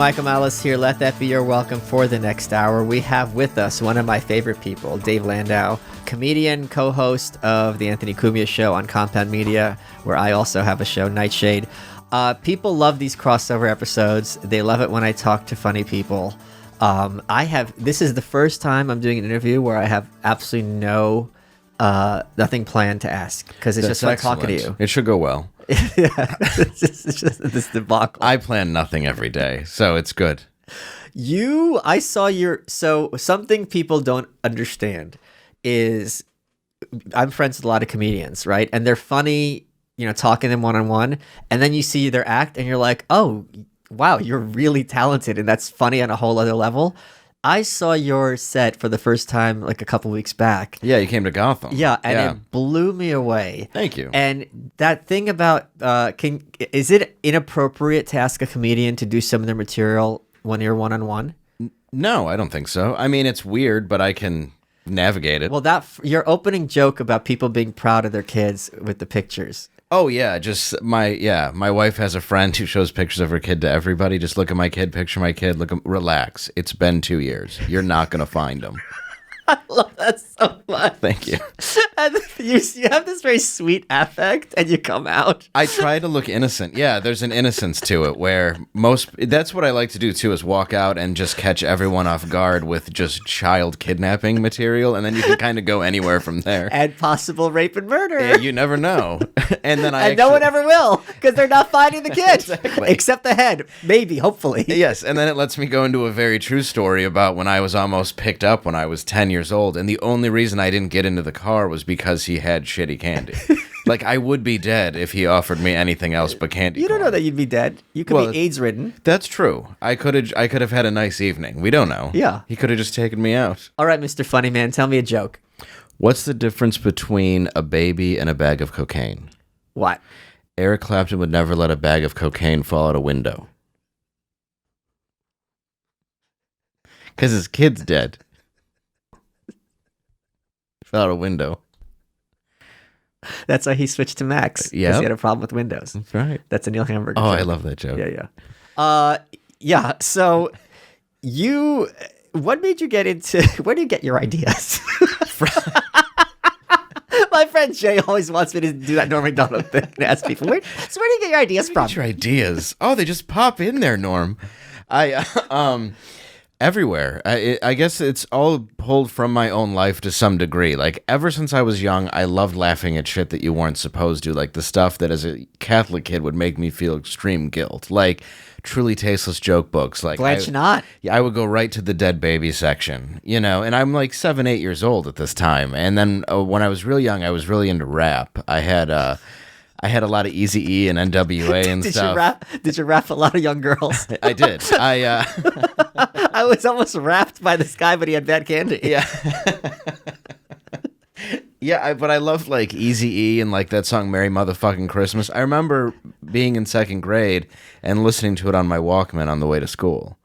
Michael Malice here. Let that be your welcome for the next hour. We have with us one of my favorite people, Dave Landau, comedian, co-host of the Anthony Cumia show on Compound Media, where I also have a show, Nightshade. People love these crossover episodes. They love it when I talk to funny people. This is the first time I'm doing an interview where I have absolutely nothing planned to ask, because it's just like talking to you. It should go well. Yeah, it's just this debacle. I plan nothing every day, so it's good. So something people don't understand is I'm friends with a lot of comedians, right? And they're funny, talking to them one-on-one, and then you see their act and you're like, oh, wow, you're really talented, and that's funny on a whole other level. I saw your set for the first time like a couple weeks back. Yeah, you came to Gotham. Yeah, and it blew me away. Thank you. And that thing about, is it inappropriate to ask a comedian to do some of their material when you're one-on-one? No, I don't think so. I mean, it's weird, but I can navigate it. Well, your opening joke about people being proud of their kids with the pictures. Oh, yeah, my wife has a friend who shows pictures of her kid to everybody. Just look at my kid, picture my kid, relax. It's been 2 years. You're not going to find him. I love that so much. Thank you. And you have this very sweet affect, and you come out. I try to look innocent. Yeah, there's an innocence to it where that's what I like to do too, is walk out and just catch everyone off guard with just child kidnapping material, and then you can kind of go anywhere from there. And possible rape and murder. Yeah, you never know. And then no one ever will, because they're not finding the kid. Exactly. Except the head. Maybe, hopefully. Yes, and then it lets me go into a very true story about when I was almost picked up when I was 10 years old, and the only reason I didn't get into the car was because he had shitty candy. Like, I would be dead if he offered me anything else but candy. You don't know that you'd be dead. You could be AIDS-ridden. That's true. I could have had a nice evening. We don't know. Yeah. He could have just taken me out. All right, Mr. Funny Man, tell me a joke. What's the difference between a baby and a bag of cocaine? What? Eric Clapton would never let a bag of cocaine fall out a window. Because his kid's dead. Fell out a window. That's why he switched to Macs. Yeah, because he had a problem with Windows. That's right. That's a Neil Hamburger Oh, joke. I love that joke. Yeah. So what made you get into? Where do you get your ideas? My friend Jay always wants me to do that Norm Macdonald thing and ask people, where do you get your ideas from? Your ideas? Oh, they just pop in there, Norm. Everywhere. I guess it's all pulled from my own life to some degree. Like, ever since I was young, I loved laughing at shit that you weren't supposed to, like the stuff that as a Catholic kid would make me feel extreme guilt, like truly tasteless joke books. Like, Glad you're not. Yeah, I would go right to the dead baby section, and I'm like 7, 8 years old at this time. And then when I was real young, I was really into rap. I had a lot of Eazy-E and NWA and stuff. Did you rap a lot of young girls? I did. I was almost rapped by this guy, but he had bad candy. Yeah. Yeah, but I loved like Eazy-E and like that song Merry Motherfucking Christmas. I remember being in second grade and listening to it on my Walkman on the way to school.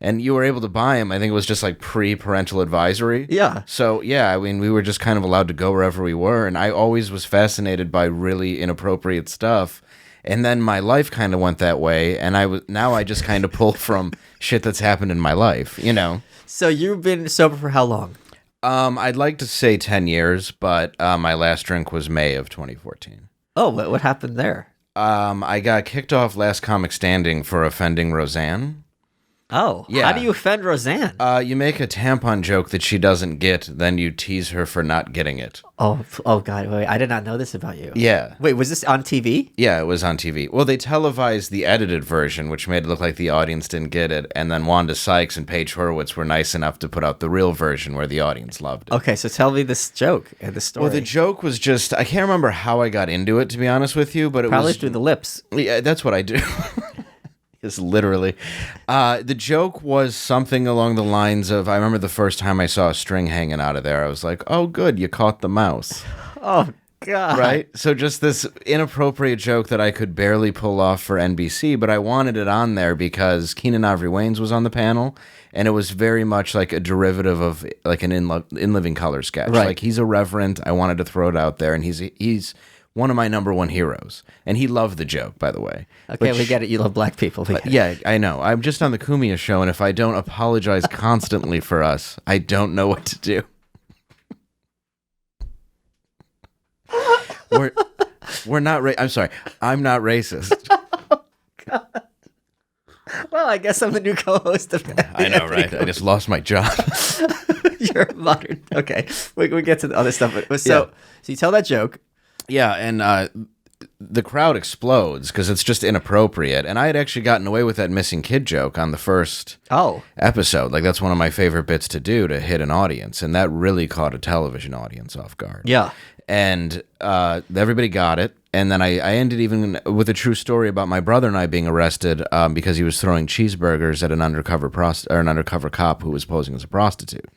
And you were able to buy them. I think it was just like pre-parental advisory. Yeah. So, yeah, I mean, we were just kind of allowed to go wherever we were. And I always was fascinated by really inappropriate stuff. And then my life kind of went that way. And now I just kind of pull from shit that's happened in my life, So you've been sober for how long? I'd like to say 10 years, but my last drink was May of 2014. Oh, what happened there? I got kicked off Last Comic Standing for offending Roseanne. Oh, yeah. How do you offend Roseanne? You make a tampon joke that she doesn't get, then you tease her for not getting it. Oh, God, wait, I did not know this about you. Yeah. Wait, was this on TV? Yeah, it was on TV. Well, they televised the edited version, which made it look like the audience didn't get it, and then Wanda Sykes and Paige Hurwitz were nice enough to put out the real version where the audience loved it. Okay, so tell me this joke and the story. Well, the joke was just, I can't remember how I got into it, to be honest with you, but it Probably was... through the lips. Yeah, that's what I do. Yes, literally. The joke was something along the lines of, I remember the first time I saw a string hanging out of there, I was like, oh, good, you caught the mouse. Oh, God. Right? So just this inappropriate joke that I could barely pull off for NBC, but I wanted it on there because Keenan Ivory Wayans was on the panel, and it was very much like a derivative of like an In Living Color sketch. Right. Like, he's irreverent. I wanted to throw it out there, and he's one of my number one heroes. And he loved the joke, by the way. Okay, we get it. You love black people. Yeah, I know. I'm just on the Cumia show, and if I don't apologize constantly for us, I don't know what to do. We're not I'm sorry. I'm not racist. Oh, God. Well, I guess I'm the new co-host of that. I know, right? I just lost my job. You're modern. Okay, we get to the other stuff. So you tell that joke. Yeah, and the crowd explodes because it's just inappropriate. And I had actually gotten away with that missing kid joke on the first episode. Like, that's one of my favorite bits to do, to hit an audience. And that really caught a television audience off guard. Yeah. And everybody got it. And then I ended even with a true story about my brother and I being arrested because he was throwing cheeseburgers at an undercover cop who was posing as a prostitute.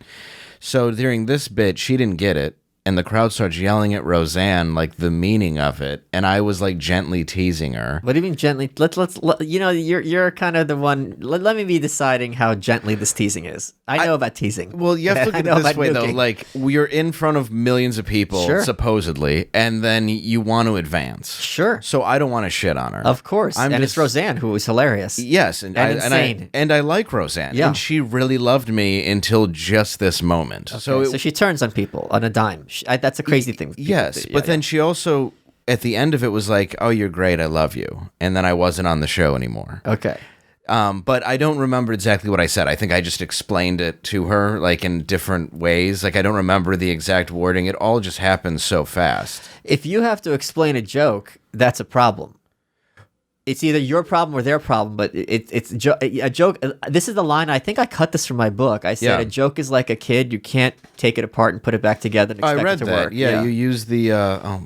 So during this bit, she didn't get it. And the crowd starts yelling at Roseanne, like, the meaning of it, and I was like gently teasing her. What do you mean gently? Let's you know, you're kind of the one. Let me be deciding how gently this teasing is. I know about teasing. Well, you have to look at it this way, though. Like, we're in front of millions of people, supposedly, and then you want to advance. Sure. So I don't want to shit on her. Of course. It's Roseanne, who was hilarious. Yes, insane. And I like Roseanne. Yeah. And she really loved me until just this moment. Okay, so she turns on people on a dime. That's a crazy thing. Yes, but then she also, at the end of it, was like, "Oh, you're great, I love you," and then I wasn't on the show anymore. Okay. But I don't remember exactly what I said. I think I just explained it to her, like, in different ways. Like, I don't remember the exact wording. It all just happened so fast. If you have to explain a joke, that's a problem. It's either your problem or their problem, but it's a joke. This is the line. I think I cut this from my book. I said a joke is like a kid. You can't take it apart and put it back together and expect it to work. Yeah, you used the,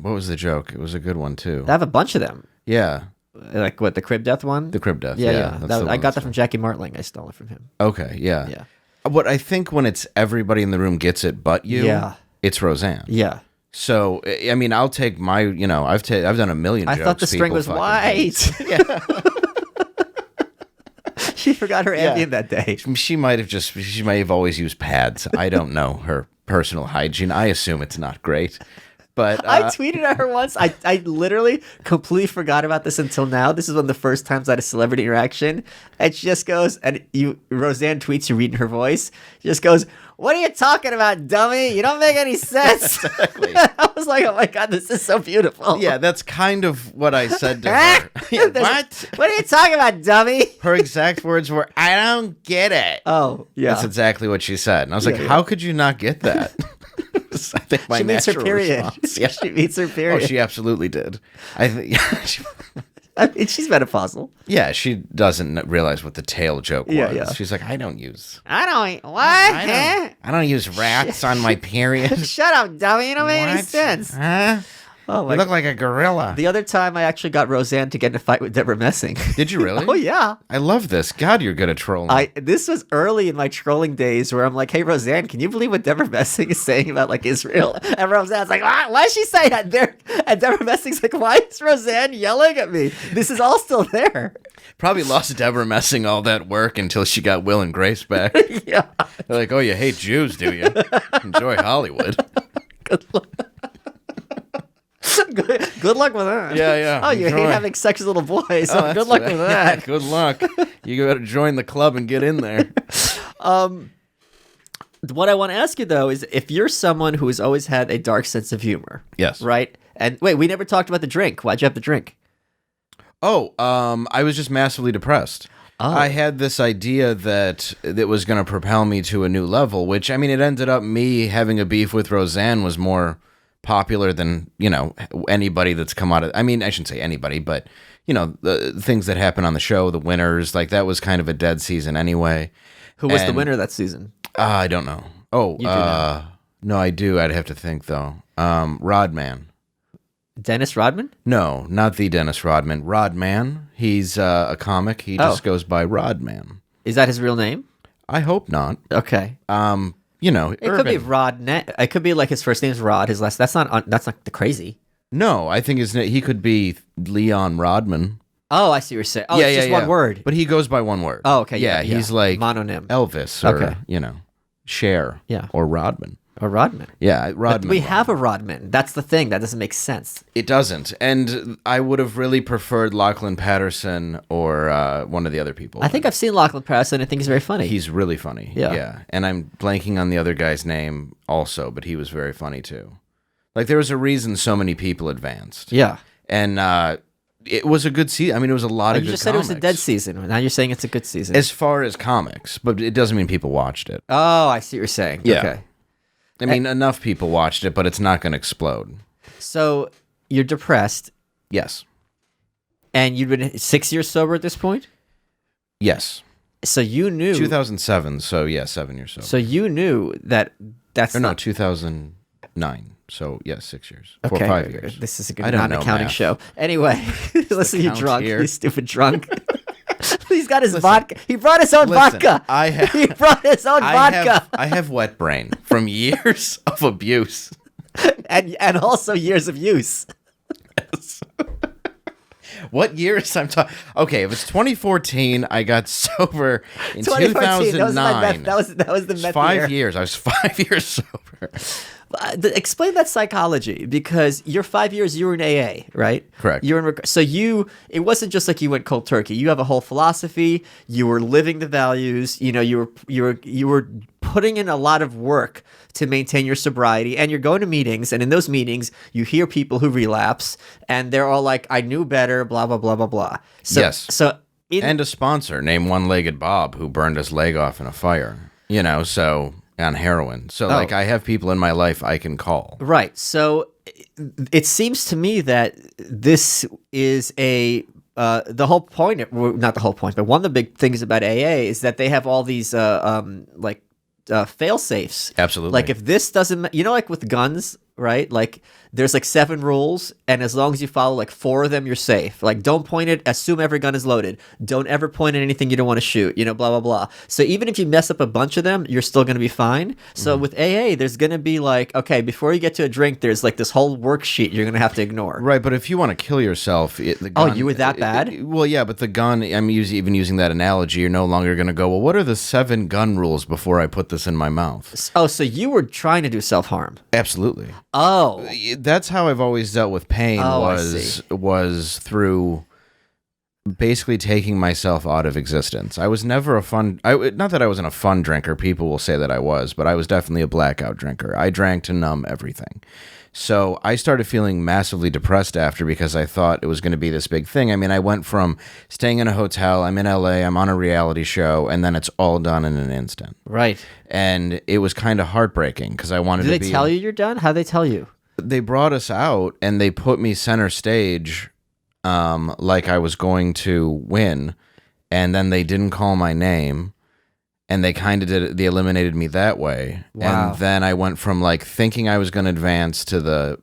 what was the joke? It was a good one, too. I have a bunch of them. Yeah. Like what, the crib death one? The crib death, yeah. I got that from Jackie Martling. I stole it from him. Okay, yeah. What I think when it's everybody in the room gets it but you, it's Roseanne. Yeah. So, I mean, I'll take my, I've done a million jokes. I thought the string was white. Yeah. She forgot her Ambien that day. She might have always used pads. I don't know her personal hygiene. I assume it's not great. But I tweeted at her once. I literally completely forgot about this until now. This is one of the first times I had a celebrity interaction. And she just goes, Roseanne tweets, you reading her voice. She just goes, "What are you talking about, dummy? You don't make any sense." Exactly. I was like, oh my God, this is so beautiful. Yeah, that's kind of what I said to her. What? What are you talking about, dummy? Her exact words were, "I don't get it." Oh, yeah. That's exactly what she said. And I was like, how could you not get that? I think my she meets her period. Yeah. She meets her period. Oh, she absolutely did. I think. I mean, she's menopausal. Yeah, she doesn't realize what the tail joke was. Yeah. She's like, I don't use rats on my period. Shut up, dummy. You don't make any sense. Huh? Oh, you look like a gorilla. The other time I actually got Roseanne to get in a fight with Deborah Messing. Did you really? Oh, yeah. I love this. God, you're good at trolling. This was early in my trolling days where I'm like, hey, Roseanne, can you believe what Deborah Messing is saying about, like, Israel? And Roseanne's like, why is she saying that? And Deborah Messing's like, why is Roseanne yelling at me? This is all still there. Probably lost Deborah Messing all that work until she got Will and Grace back. Yeah. They're like, oh, you hate Jews, do you? Enjoy Hollywood. Good luck. Good luck with that. Yeah. Oh, you hate having sex with little boys. So good luck with that. Yeah, good luck. You got to join the club and get in there. What I want to ask you, though, is if you're someone who has always had a dark sense of humor. Yes. Right? And wait, we never talked about the drink. Why'd you have the drink? Oh, I was just massively depressed. Oh. I had this idea that it was going to propel me to a new level, which, I mean, it ended up me having a beef with Roseanne was more popular than, anybody that's come out of, I mean, I shouldn't say anybody, but, the things that happen on the show, the winners, like that was kind of a dead season anyway. Who was the winner that season? I don't know. Oh, you do know. No, I do. I'd have to think though. Rodman. Dennis Rodman? No, not the Dennis Rodman. Rodman. He's a comic. He just goes by Rodman. Is that his real name? I hope not. Okay. It could be Rodnet. It could be like his first name's Rod. His last. That's not the crazy. No, I think he could be Leon Rodman. Oh, I see what you're saying. Oh, it's just one word. But he goes by one word. Oh, okay. Yeah, he's like mononym. Elvis or Cher. Yeah. Or Rodman. A Rodman. Yeah, But Rodman. we won. have a Rodman. That's the thing. That doesn't make sense. It doesn't. And I would have really preferred Lachlan Patterson or one of the other people. I think I've seen Lachlan Patterson. I think he's very funny. He's really funny. Yeah. And I'm blanking on the other guy's name also, but he was very funny too. Like, there was a reason so many people advanced. Yeah. And it was a good season. I mean, it was a lot of You good just said comics. it was a dead season. Now you're saying it's a good season. As far as comics, but it doesn't mean people watched it. Oh, I see what you're saying. Yeah. Okay. I mean, enough people watched it, but it's not going to explode. So you're depressed, Yes. and you've been 6 years sober at this point? Yes. So you knew... 2007, so yeah, 7 years sober. So you knew that that's Or no, not... 2009. So, yes, 6 years. Okay, 5 years. This is a I good don't know non-accounting math. show. Anyway, listen, you count drunk. here. You stupid drunk. He's got his vodka. He brought his own Listen, vodka. I have- He brought his own vodka. I have wet brain from years of abuse. And also years of use. What years I'm talking? Okay, if it's 2014, I got sober in 2014. 2009. That was the It's meth 5 year. years. I was 5 years sober. Explain that psychology, because you're 5 years. You were in AA, right? Correct. You're in. So it wasn't just like you went cold turkey. You have a whole philosophy. You were living the values. You know, you were putting in a lot of work to maintain your sobriety, and you're going to meetings, and in those meetings you hear people who relapse, and they're all like, "I knew better," blah blah blah blah blah. So, Yes. So And a sponsor named One-Legged Bob, who burned his leg off in a fire. You know, so on heroin. So like, I have people in my life I can call. Right. So it seems to me that this is the whole point, well, not the whole point, but one of the big things about AA is that they have all these fail safes. Absolutely. Like if this doesn't, like with guns, right? Like there's like 7 rules, and as long as you follow like 4 of them, you're safe. Like don't point it, assume every gun is loaded. Don't ever point at anything you don't want to shoot, blah, blah, blah. So even if you mess up a bunch of them, you're still going to be fine. So with AA, there's going to be like, okay, before you get to a drink, there's like this whole worksheet you're going to have to ignore. Right, but if you want to kill yourself, the gun... you were that bad? Well, yeah, but the gun, I'm even using that analogy, you're no longer going to go, well, what are the 7 gun rules before I put this in my mouth? Oh, so you were trying to do self-harm. Absolutely. Oh. That's how I've always dealt with pain, I see. was through basically taking myself out of existence. I was never not that I wasn't a fun drinker, people will say that I was, but I was definitely a blackout drinker. I drank to numb everything. So I started feeling massively depressed after, because I thought it was going to be this big thing. I mean, I went from staying in a hotel, I'm in LA, I'm on a reality show, and then it's all done in an instant. Right. And it was kind of heartbreaking, because I wanted to be... Did they tell you you're done? How'd they tell you? They brought us out and they put me center stage, like I was going to win, and then they didn't call my name, and they kind of they eliminated me that way. Wow. And then I went from like thinking I was going to advance to the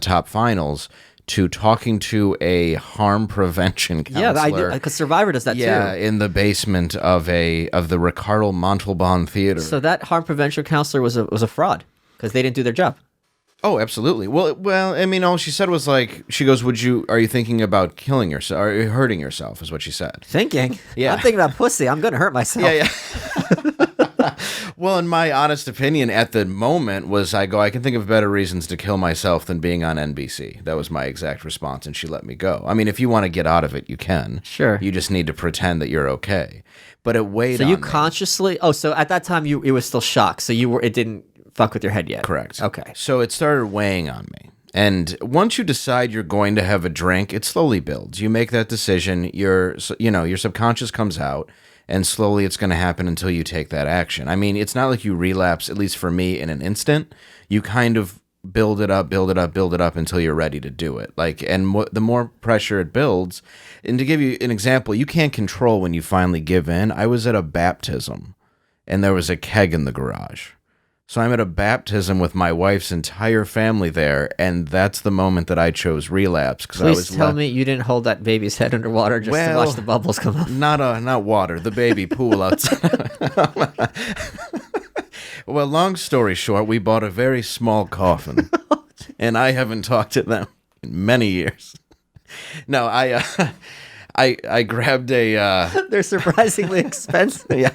top finals to talking to a harm prevention counselor. Yeah, I do, because Survivor does that too. Yeah, in the basement of the Ricardo Montalban Theater. So that harm prevention counselor was a fraud, because they didn't do their job. Oh, absolutely. Well, I mean, all she said was like, she goes, are you thinking about killing yourself? Are you hurting yourself, is what she said. Thinking? Yeah. I'm thinking about pussy. I'm going to hurt myself. Yeah. Well, in my honest opinion at the moment was, I can think of better reasons to kill myself than being on NBC. That was my exact response, and she let me go. I mean, if you want to get out of it, you can. Sure. You just need to pretend that you're okay. But it weighed So on you me. consciously... Oh, so at that time, it was still shock. So it didn't fuck with your head yet. Correct. Okay. So it started weighing on me. And once you decide you're going to have a drink, it slowly builds. You make that decision, your subconscious comes out, and slowly it's going to happen until you take that action. I mean, it's not like you relapse, at least for me, in an instant. You kind of build it up until you're ready to do it. The more pressure it builds, and to give you an example, you can't control when you finally give in. I was at a baptism, and there was a keg in the garage. So I'm at a baptism with my wife's entire family there, and that's the moment that I chose relapse. Please tell me you didn't hold that baby's head underwater just to watch the bubbles come up. Not water, the baby pool outside. Well, long story short, we bought a very small coffin, and I haven't talked to them in many years. No, I grabbed a... They're surprisingly expensive. Yeah.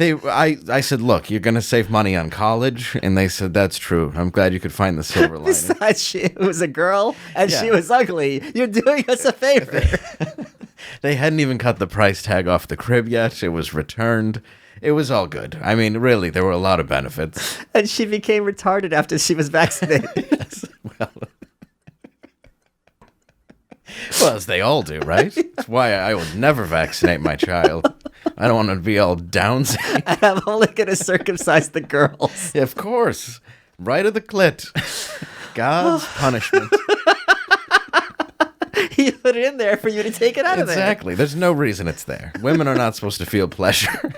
I said, look, you're going to save money on college. And they said, that's true. I'm glad you could find the silver lining. Besides, she was a girl and Yeah. she was ugly. You're doing us a favor. They hadn't even cut the price tag off the crib yet. It was returned. It was all good. I mean, really, there were a lot of benefits. And she became retarded after she was vaccinated. Yes, well, as they all do, right? That's why I will never vaccinate my child. I don't want to be all downsy. And I'm only going to circumcise the girls. Of course. Right of the clit. God's punishment. He put it in there for you to take it out of there. Exactly. There's no reason it's there. Women are not supposed to feel pleasure.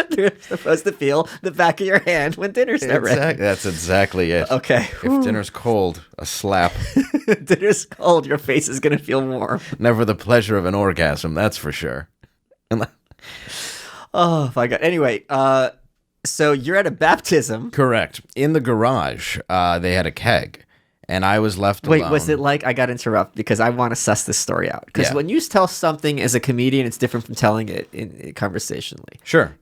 They're supposed to feel the back of your hand when dinner's not ready. That's exactly it. Okay. If dinner's cold, a slap. Dinner's cold, your face is going to feel warm. Never the pleasure of an orgasm, that's for sure. Oh, my God. Anyway, so you're at a baptism. Correct. In the garage, they had a keg. And I was left alone. Wait, was it like, I got to interrupt because I want to suss this story out. Because when you tell something as a comedian, it's different from telling it in conversationally. Sure.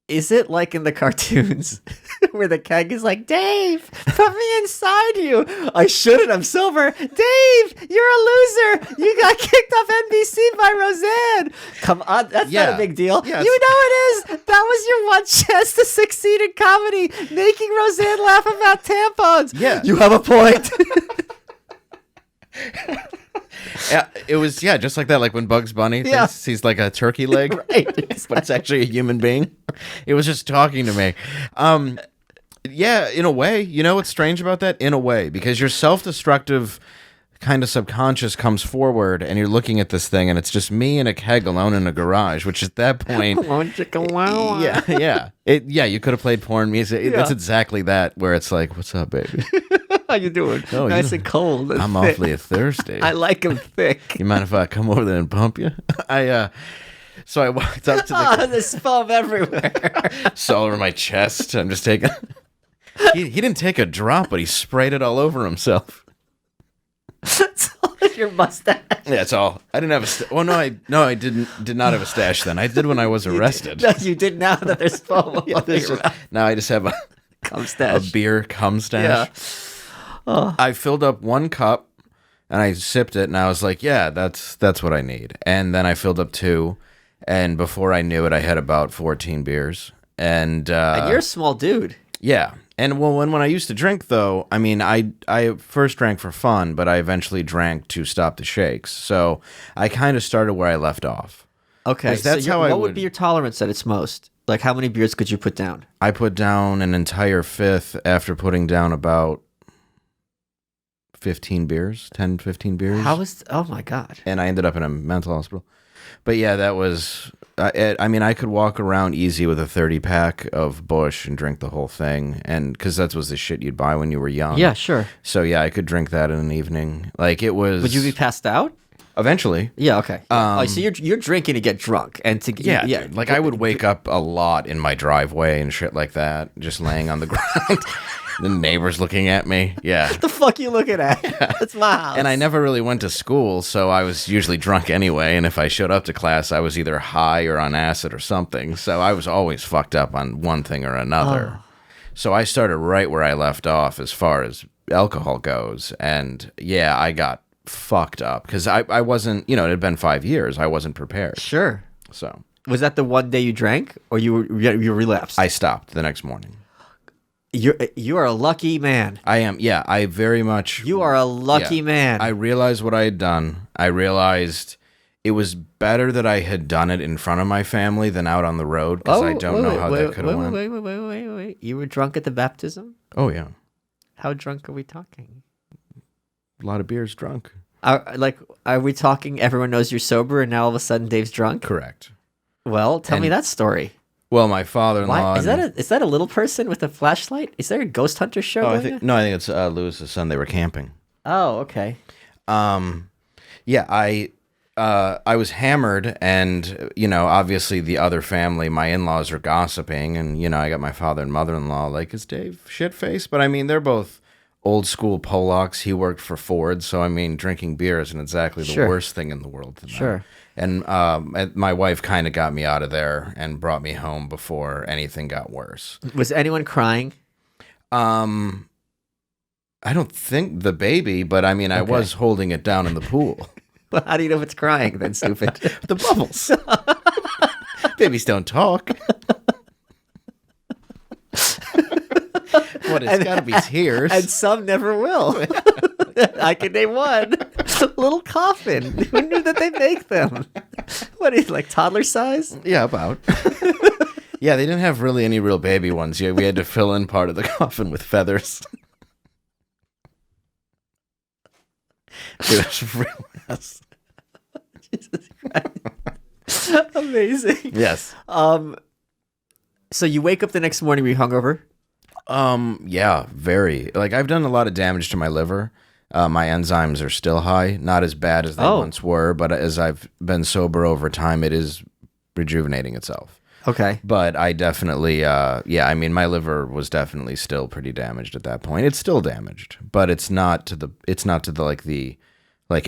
Is it like in the cartoons where the keg is like, Dave, put me inside you. I shouldn't. I'm sober. Dave, you're a loser. You got kicked off NBC by Roseanne. Come on. That's not a big deal. Yeah, you know it is. That was your one chance to succeed in comedy, making Roseanne laugh about tampons. Yeah. You have a point. Yeah, it was, just like that, like when Bugs Bunny thinks he's like a turkey leg, Right. but it's actually a human being. It was just talking to me. Yeah, in a way. You know what's strange about that? In a way, because your self-destructive kind of subconscious comes forward and you're looking at this thing and it's just me and a keg alone in a garage, which at that point... Yeah, you could have played porn music. Yeah. That's exactly that, where it's like, what's up, baby? How you doing? Oh, Nice and cold. And I'm thick. awfully thirsty. I like him thick. You mind if I come over there and pump you? So I walked up to the... Oh, there's foam everywhere. It's all over my chest. I'm just taking... He didn't take a drop, but he sprayed it all over himself. It's all in your mustache. Yeah, it's all. I didn't have a... I did not have a stash then. I did when I was arrested. No, you did now that there's foam. Now I just have a Cum stash. beer cum stash. Yeah. Oh. I filled up one cup and I sipped it and I was like, yeah, that's what I need. And then I filled up two, and before I knew it, I had about 14 beers. And And you're a small dude. yeah. And well, when I used to drink, though, I mean, I first drank for fun, but I eventually drank to stop the shakes. So I kind of started where I left off. Okay, 'Cause that's so how I what would- would be your tolerance at its most? Like, how many beers could you put down? I put down an entire fifth after putting down about 15 beers, 10, 15 beers. Oh my God. And I ended up in a mental hospital. But yeah, that was... I mean, I could walk around easy with a 30-pack of Busch and drink the whole thing, and because that was the shit you'd buy when you were young. Yeah, sure. So yeah, I could drink that in an evening. Like it was. Would you be passed out? Eventually? Yeah, okay. So you're drinking to get drunk and to Yeah, yeah. dude. Like I would wake up a lot in my driveway and shit like that, just laying on the ground. The neighbors looking at me. Yeah. What the fuck you looking at? That's my house. And I never really went to school, so I was usually drunk anyway. And if I showed up to class, I was either high or on acid or something. So I was always fucked up on one thing or another. So I started right where I left off as far as alcohol goes. And yeah, I got fucked up because I wasn't, it had been 5 years. I wasn't prepared. Sure. So Was that the one day you drank, or you relapsed? I stopped the next morning. You are a lucky man. I am. Yeah, I very much. You are a lucky man. I realized what I had done. I realized it was better that I had done it in front of my family than out on the road, because I don't know how that could have went. Wait. You were drunk at the baptism? Oh, yeah. How drunk are we talking? A lot of beers drunk. Are we talking everyone knows you're sober and now all of a sudden Dave's drunk? Correct. Well, tell me that story. Well, my father-in-law... Why? Is that a little person with a flashlight? Is there a ghost hunter show? I think it's Lewis's son. They were camping. Oh, okay. Yeah, I was hammered, and obviously the other family, my in-laws, are gossiping, and I got my father and mother-in-law like, is Dave shit-faced? But I mean, they're both old school Polacks. He worked for Ford, so I mean, drinking beer isn't exactly the worst thing in the world to them. Sure. And my wife kind of got me out of there and brought me home before anything got worse. Was anyone crying? I don't think the baby, but I mean, I was holding it down in the pool. Well, how do you know if it's crying then, stupid? The bubbles. Babies don't talk. What, it's got to be tears. And some never will. I can name one. Little coffin. Who knew that they make them? What is like toddler size? Yeah, about. Yeah, they didn't have really any real baby ones. Yeah, we had to fill in part of the coffin with feathers. It was a real mess. Jesus Christ. Amazing. Yes. So you wake up the next morning, were you hungover? Yeah, very. Like, I've done a lot of damage to my liver. My enzymes are still high, not as bad as they once were, but as I've been sober over time, it is rejuvenating itself. Okay. But I definitely, I mean, my liver was definitely still pretty damaged at that point. It's still damaged, but it's not to the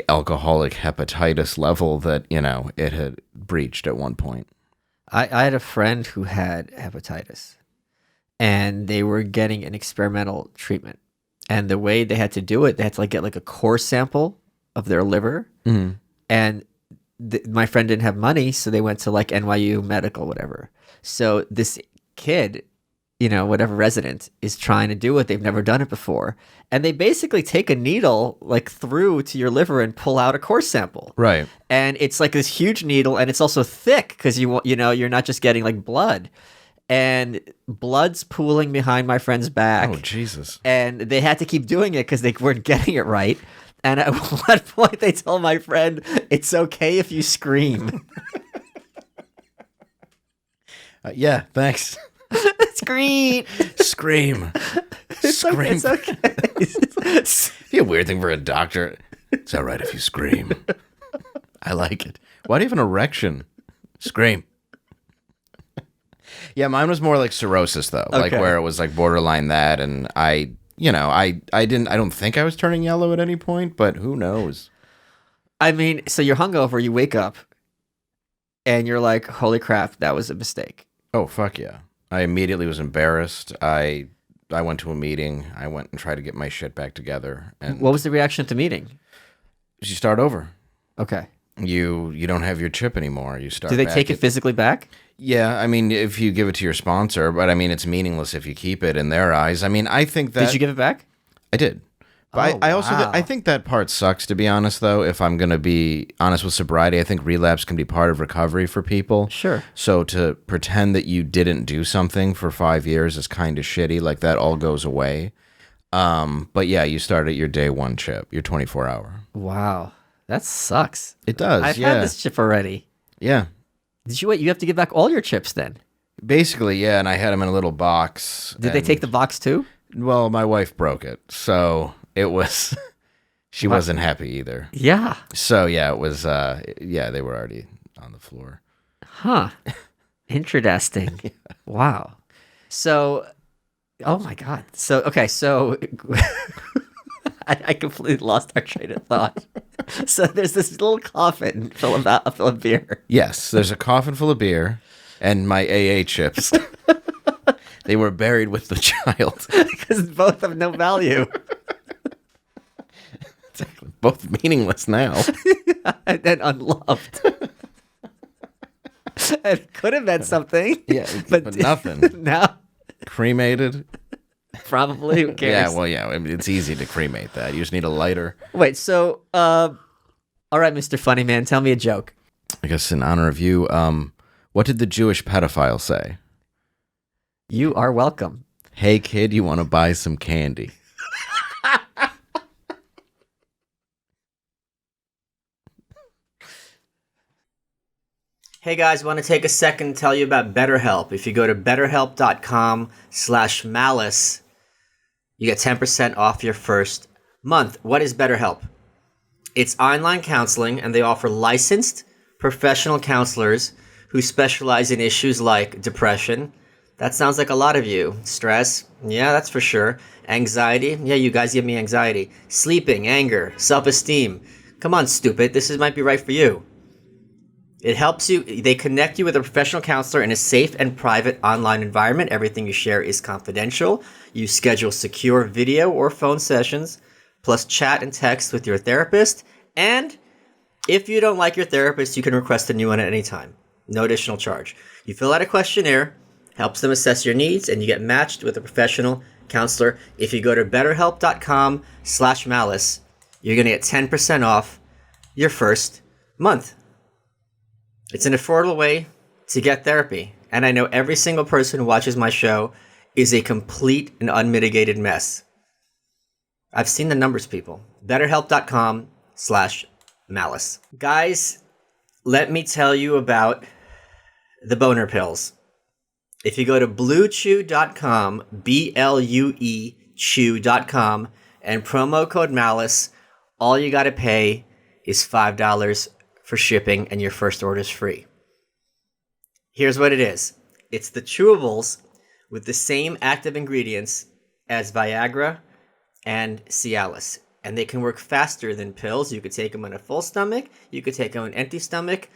alcoholic hepatitis level that, it had breached at one point. I had a friend who had hepatitis, and they were getting an experimental treatment. And the way they had to do it, they had to get a core sample of their liver. Mm-hmm. And my friend didn't have money, so they went to NYU Medical, whatever. So this kid, whatever resident, is trying to do it. They've never done it before. And they basically take a needle through to your liver and pull out a core sample. Right. And it's this huge needle, and it's also thick because you're not just getting blood. And blood's pooling behind my friend's back. Oh, Jesus. And they had to keep doing it because they weren't getting it right. And at one point, they told my friend, it's okay if you scream. Yeah, thanks. Scream. Scream. Scream. It's okay. It'd be a weird thing for a doctor. It's all right if you scream. I like it. Why do you have an erection? Scream. Yeah, mine was more like cirrhosis though, where it was borderline that, and I don't think I was turning yellow at any point, but who knows? I mean, so you're hungover, you wake up, and you're like, holy crap, that was a mistake. Oh, fuck yeah. I immediately was embarrassed. I went to a meeting. I went and tried to get my shit back together. And what was the reaction at the meeting? You start over. Okay. You don't have your chip anymore. You start. Do they take it physically back? Yeah, I mean, if you give it to your sponsor, but I mean, it's meaningless if you keep it in their eyes. I mean, I think that... Did you give it back? I did. But I also I think that part sucks, to be honest, though. If I'm going to be honest with sobriety, I think relapse can be part of recovery for people. Sure. So to pretend that you didn't do something for 5 years is kind of shitty. That all goes away. But yeah, you start at your day one chip, your 24-hour. Wow. That sucks. It does, I've had this chip already. Yeah. Did you wait? You have to give back all your chips then? Basically, yeah, and I had them in a little box. Did they take the box too? Well, my wife broke it, so it was... She wasn't happy either. Yeah. So, yeah, it was... they were already on the floor. Huh. Interesting. Yeah. Wow. So... Oh, my God. So, okay, so... I completely lost our train of thought. So there's this little coffin full of beer. Yes, there's a coffin full of beer and my AA chips. They were buried with the child. Because both have no value. Exactly. Both meaningless now. And unloved. It could have meant something. Yeah, but nothing. Now. Cremated. Probably. Who cares? Yeah, well, yeah, it's easy to cremate that. You just need a lighter. Wait, so, all right, Mr. Funny Man, tell me a joke. I guess in honor of you, what did the Jewish pedophile say? You are welcome. Hey, kid, you want to buy some candy? Hey guys, I want to take a second to tell you about BetterHelp. If you go to betterhelp.com/malice, you get 10% off your first month. What is BetterHelp? It's online counseling, and they offer licensed professional counselors who specialize in issues like depression. That sounds like a lot of you. Stress. Yeah, that's for sure. Anxiety. Yeah, you guys give me anxiety. Sleeping, anger, self-esteem. Come on, stupid. This might be right for you. It helps you. They connect you with a professional counselor in a safe and private online environment. Everything you share is confidential. You schedule secure video or phone sessions, plus chat and text with your therapist. And if you don't like your therapist, you can request a new one at any time. No additional charge. You fill out a questionnaire, helps them assess your needs, and you get matched with a professional counselor. If you go to betterhelp.com/malice, you're going to get 10% off your first month. It's an affordable way to get therapy. And I know every single person who watches my show is a complete and unmitigated mess. I've seen the numbers, people. betterhelp.com/malice. Guys, let me tell you about the boner pills. If you go to bluechew.com, BLUE chew.com, and promo code malice, all you got to pay is $5 for shipping, and your first order is free. Here's what it is. It's the chewables with the same active ingredients as Viagra and Cialis, and they can work faster than pills. You could take them on a full stomach. You could take them on an empty stomach.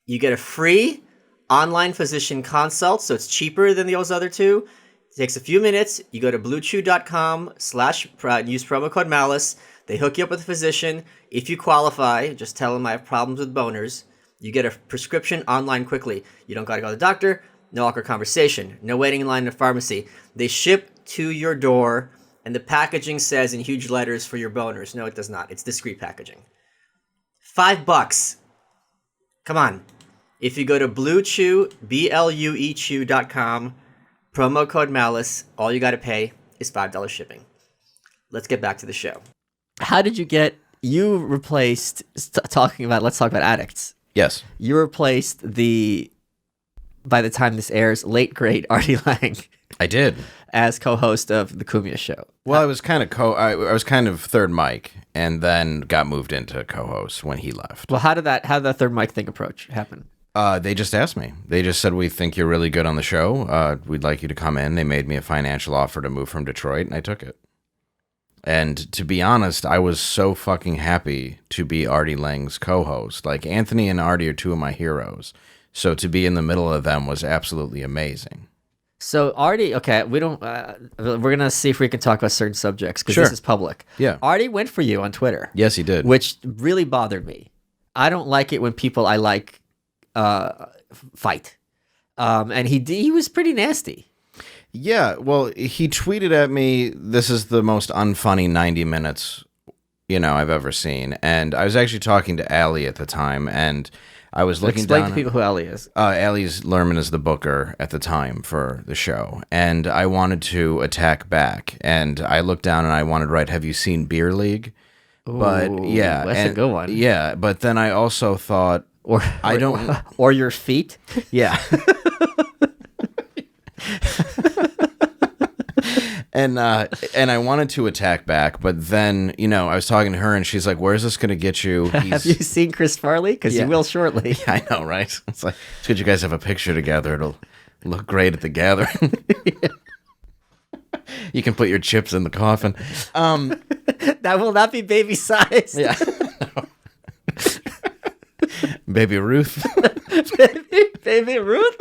You get a free online physician consult, so it's cheaper than those other two. It takes a few minutes. You go to bluechew.com /use promo code malice. They hook you up with a physician. If you qualify, just tell them I have problems with boners. You get a prescription online quickly. You don't got to go to the doctor. No awkward conversation. No waiting in line in a pharmacy. They ship to your door, and the packaging says in huge letters for your boners. No, it does not. It's discreet packaging. $5. Come on. If you go to bluechew, BLUEchew.com, promo code malice, all you got to pay is $5 shipping. Let's get back to the show. How did you get, you replaced, let's talk about addicts. Yes. You replaced by the time this airs, late great Artie Lang. I did. As co-host of the Cumia Show. Well, I was kind of third mic, and then got moved into co-host when he left. Well, how did that third mic thing approach happen? They just asked me. They just said, we think you're really good on the show. We'd like you to come in. They made me a financial offer to move from Detroit, and I took it. And to be honest, I was so fucking happy to be Artie Lang's co-host. Like, Anthony and Artie are two of my heroes. So to be in the middle of them was absolutely amazing. So Artie, okay, we don't. We're gonna see if we can talk about certain subjects because Sure. this is public. Yeah. Artie went for you on Twitter. Yes, he did. Which really bothered me. I don't like it when people I like fight. And he was pretty nasty. Yeah, well, he tweeted at me, "This is the most unfunny 90 minutes, I've ever seen." And I was actually talking to Allie at the time, and I was looking Explain down. to people who Allie is. Allie's Lerman is the booker at the time for the show, and I wanted to attack back, and I looked down and I wanted to write, "Have you seen Beer League?" But yeah, that's a good one. Yeah, but then I also thought, or your feet. Yeah. And I wanted to attack back, but then, I was talking to her and she's like, "Where's this going to get you?" Have you seen Chris Farley? Because you will shortly. Yeah, I know, right? It's like, it's good you guys have a picture together. It'll look great at the gathering. You can put your chips in the coffin. That will not be baby size. Yeah. Baby Ruth. Baby Ruth?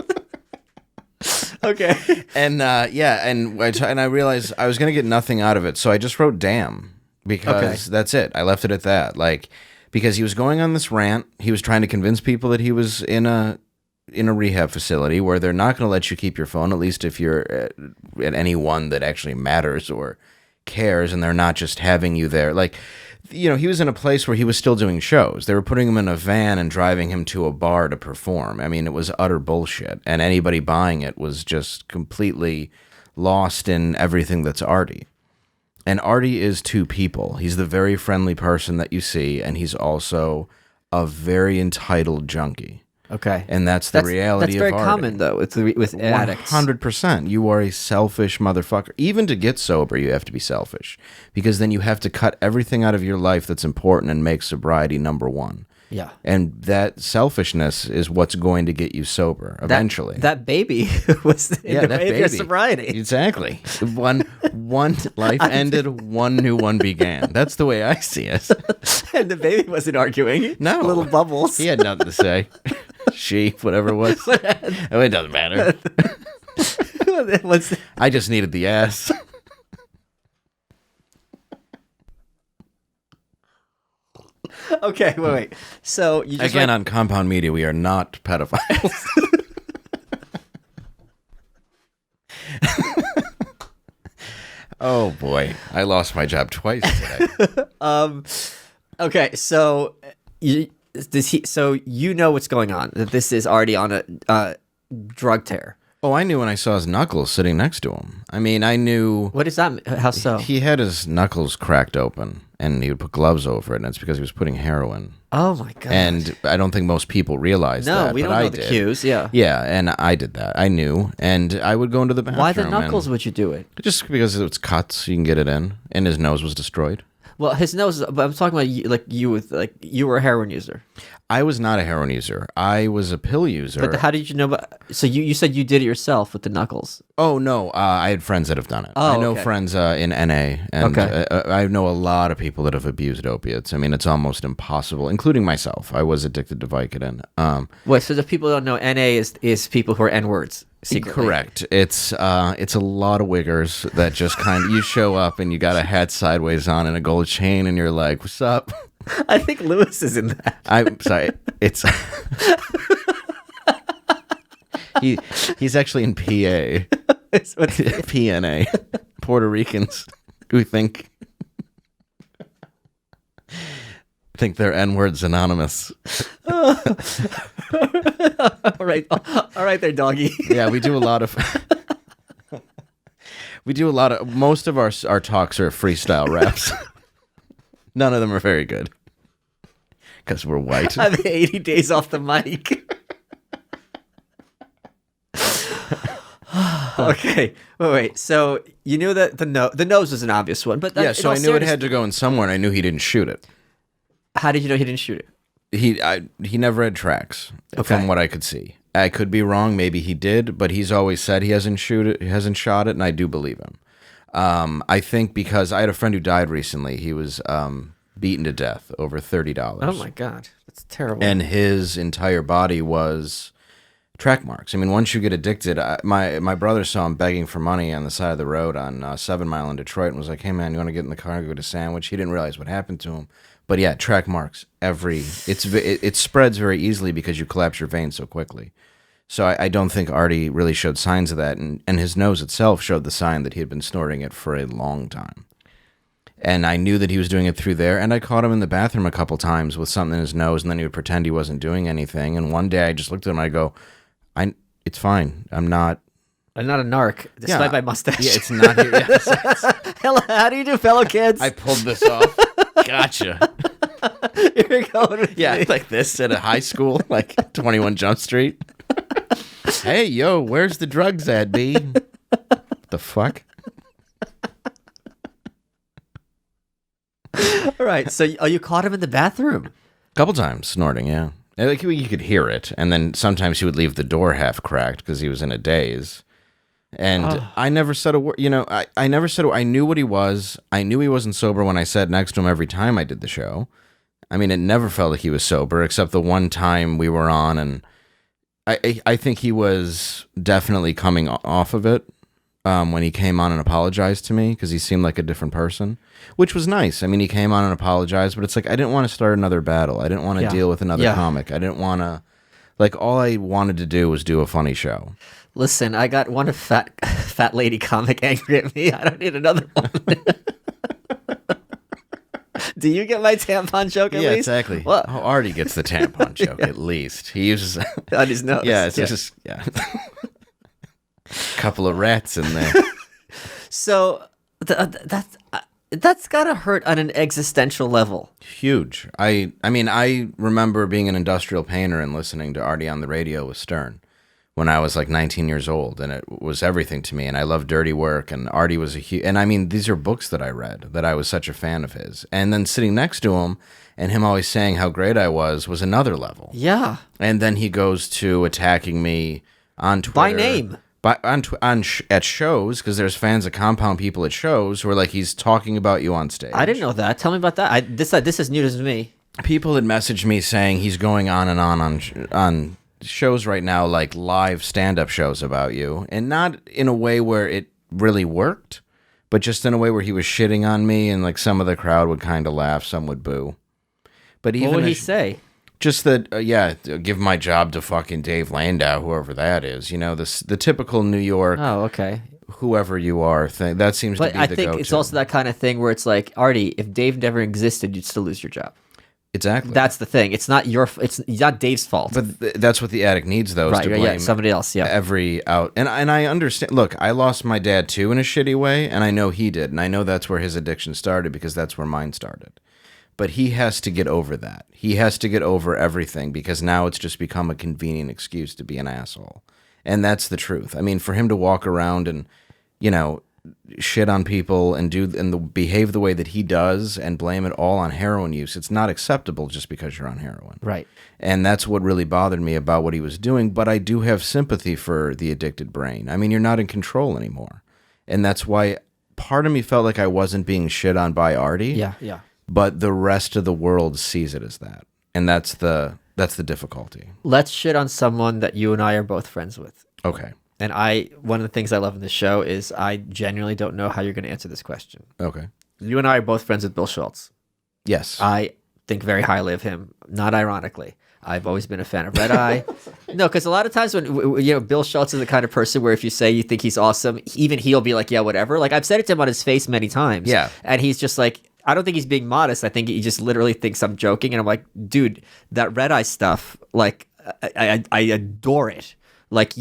Okay. And and I realized I was going to get nothing out of it, so I just wrote "damn" because that's it. I left it at that. Like, because he was going on this rant, he was trying to convince people that he was in a rehab facility where they're not going to let you keep your phone, at least if you're at any one that actually matters or cares, and they're not just having you there. Like, he was in a place where he was still doing shows. They were putting him in a van and driving him to a bar to perform. I mean, it was utter bullshit. And anybody buying it was just completely lost in everything that's Artie. And Artie is two people. He's the very friendly person that you see, and he's also a very entitled junkie. Okay. And that's the reality of Artie. That's very common, though, with addicts. 100%. You are a selfish motherfucker. Even to get sober, you have to be selfish. Because then you have to cut everything out of your life that's important and make sobriety number one. Yeah. And that selfishness is what's going to get you sober eventually. That baby was in the way of your sobriety. Exactly. One life ended, one new one began. That's the way I see it. And the baby wasn't arguing. No. Little bubbles. He had nothing to say. She, whatever it was. Oh, it doesn't matter. I just needed the ass. Okay, wait. So you just again on Compound Media, we are not pedophiles. Oh boy, I lost my job twice today. Okay, so so you know what's going on? That this is already on a drug tear. Oh, I knew when I saw his knuckles sitting next to him. I mean, I knew. What is that? How so? He had his knuckles cracked open, and he would put gloves over it, and it's because he was putting heroin. Oh my god! And I don't think most people realize that. No, we don't know the cues. Yeah. Yeah, and I did that. I knew, and I would go into the bathroom. Why the knuckles would you do it? Just because it was cuts, you can get it in, and his nose was destroyed. Well, his nose. But I'm talking about you were a heroin user. I was not a heroin user. I was a pill user. But how did you know? So you said you did it yourself with the knuckles. Oh no, I had friends that have done it. Oh, I know friends in NA, and I know a lot of people that have abused opiates. I mean, it's almost impossible, including myself. I was addicted to Vicodin. Wait, so if people don't know, NA is people who are N words. Secretly. Correct. It's a lot of wiggers that just kind of you show up and you got a hat sideways on and a gold chain, and you're like, "What's up?" I think Lewis is in that. I'm sorry. It's he's actually in PA. PNA. Puerto Ricans who think they're N-words anonymous. All right there, doggy. Yeah, we do a lot of most of our talks are freestyle raps. None of them are very good because we're white. I'm 80 days off the mic. Okay, wait. So you knew that the nose was an obvious one, but yeah. So I knew it had to go in somewhere, and I knew he didn't shoot it. How did you know he didn't shoot it? He never had tracks, from what I could see. I could be wrong. Maybe he did, but he's always said he hasn't shot it, and I do believe him. I think because I had a friend who died recently. He was beaten to death over $30. Oh my god, that's terrible. And his entire body was track marks. I mean, once you get addicted, my brother saw him begging for money on the side of the road on 7 Mile in Detroit and was like, "Hey man, you want to get in the car and go get a sandwich?" He didn't realize what happened to him. But yeah, track marks. It spreads very easily because you collapse your veins so quickly. So I don't think Artie really showed signs of that, and his nose itself showed the sign that he had been snorting it for a long time. And I knew that he was doing it through there, and I caught him in the bathroom a couple times with something in his nose, and then he would pretend he wasn't doing anything. And one day I just looked at him and I go, it's fine. I'm not a narc, despite my mustache. Yeah, it's not here. Hello, how do you do, fellow kids? I pulled this off. Gotcha. You're going with me. Like this at a high school, like 21 Jump Street. Hey, yo, where's the drugs at, B? The fuck? All right, so you caught him in the bathroom? A couple times snorting, yeah. Like you could hear it, and then sometimes he would leave the door half cracked because he was in a daze. And I never said a word. You know, I never said. I knew what he was. I knew he wasn't sober when I sat next to him every time I did the show. I mean, it never felt like he was sober, except the one time we were on, and I think he was definitely coming off of it when he came on and apologized to me because he seemed like a different person, which was nice. I mean, he came on and apologized, but it's like I didn't want to start another battle. I didn't want to deal with another comic. I didn't want to. Like, all I wanted to do was do a funny show. Listen, I got one fat lady comic angry at me. I don't need another one. Do you get my tampon joke at least? Yeah, exactly. What? Oh, Artie gets the tampon joke at least. He uses on his nose. Yeah, it's just couple of rats in there. So that's gotta hurt on an existential level. Huge. I mean, I remember being an industrial painter and listening to Artie on the radio with Stern, when I was like 19 years old, and it was everything to me. And I loved Dirty Work, and Artie was a huge. And I mean, these are books that I read that I was such a fan of his. And then sitting next to him, and him always saying how great I was another level. Yeah. And then he goes to attacking me on Twitter By name. At shows, because there's fans of Compound people at shows who are like, he's talking about you on stage. I didn't know that. Tell me about that. This is news to me. People had messaged me saying he's going on and on shows right now, like live stand-up shows about you, and not in a way where it really worked, but just in a way where he was shitting on me, and like some of the crowd would kind of laugh, some would boo. But even What would he say? Just that, give my job to fucking Dave Landau, whoever that is. You know, the typical New York. Oh, okay. Whoever you are thing. That seems to be the go-to. But I think it's also that kind of thing where it's like, Artie, if Dave never existed, you'd still lose your job. Exactly. That's the thing. It's not not Dave's fault. But that's what the addict needs, though, is to blame somebody else. Yeah, every out. And I understand. Look, I lost my dad too in a shitty way, and I know he did, and I know that's where his addiction started because that's where mine started. But he has to get over that. He has to get over everything because now it's just become a convenient excuse to be an asshole, and that's the truth. I mean, for him to walk around and, shit on people and behave the way that he does and blame it all on heroin use, it's not acceptable just because you're on heroin. Right. And that's what really bothered me about what he was doing, but I do have sympathy for the addicted brain. I mean, you're not in control anymore. And that's why part of me felt like I wasn't being shit on by Artie. Yeah, yeah. But the rest of the world sees it as that. And that's the difficulty. Let's shit on someone that you and I are both friends with. Okay. And one of the things I love in this show is I genuinely don't know how you're going to answer this question. Okay. You and I are both friends with Bill Schultz. Yes. I think very highly of him, not ironically. I've always been a fan of Red Eye. No, because a lot of times when, Bill Schultz is the kind of person where if you say you think he's awesome, even he'll be like, yeah, whatever. Like, I've said it to him on his face many times. Yeah. And he's just like, I don't think he's being modest. I think he just literally thinks I'm joking. And I'm like, dude, that Red Eye stuff, like, I adore it. Like,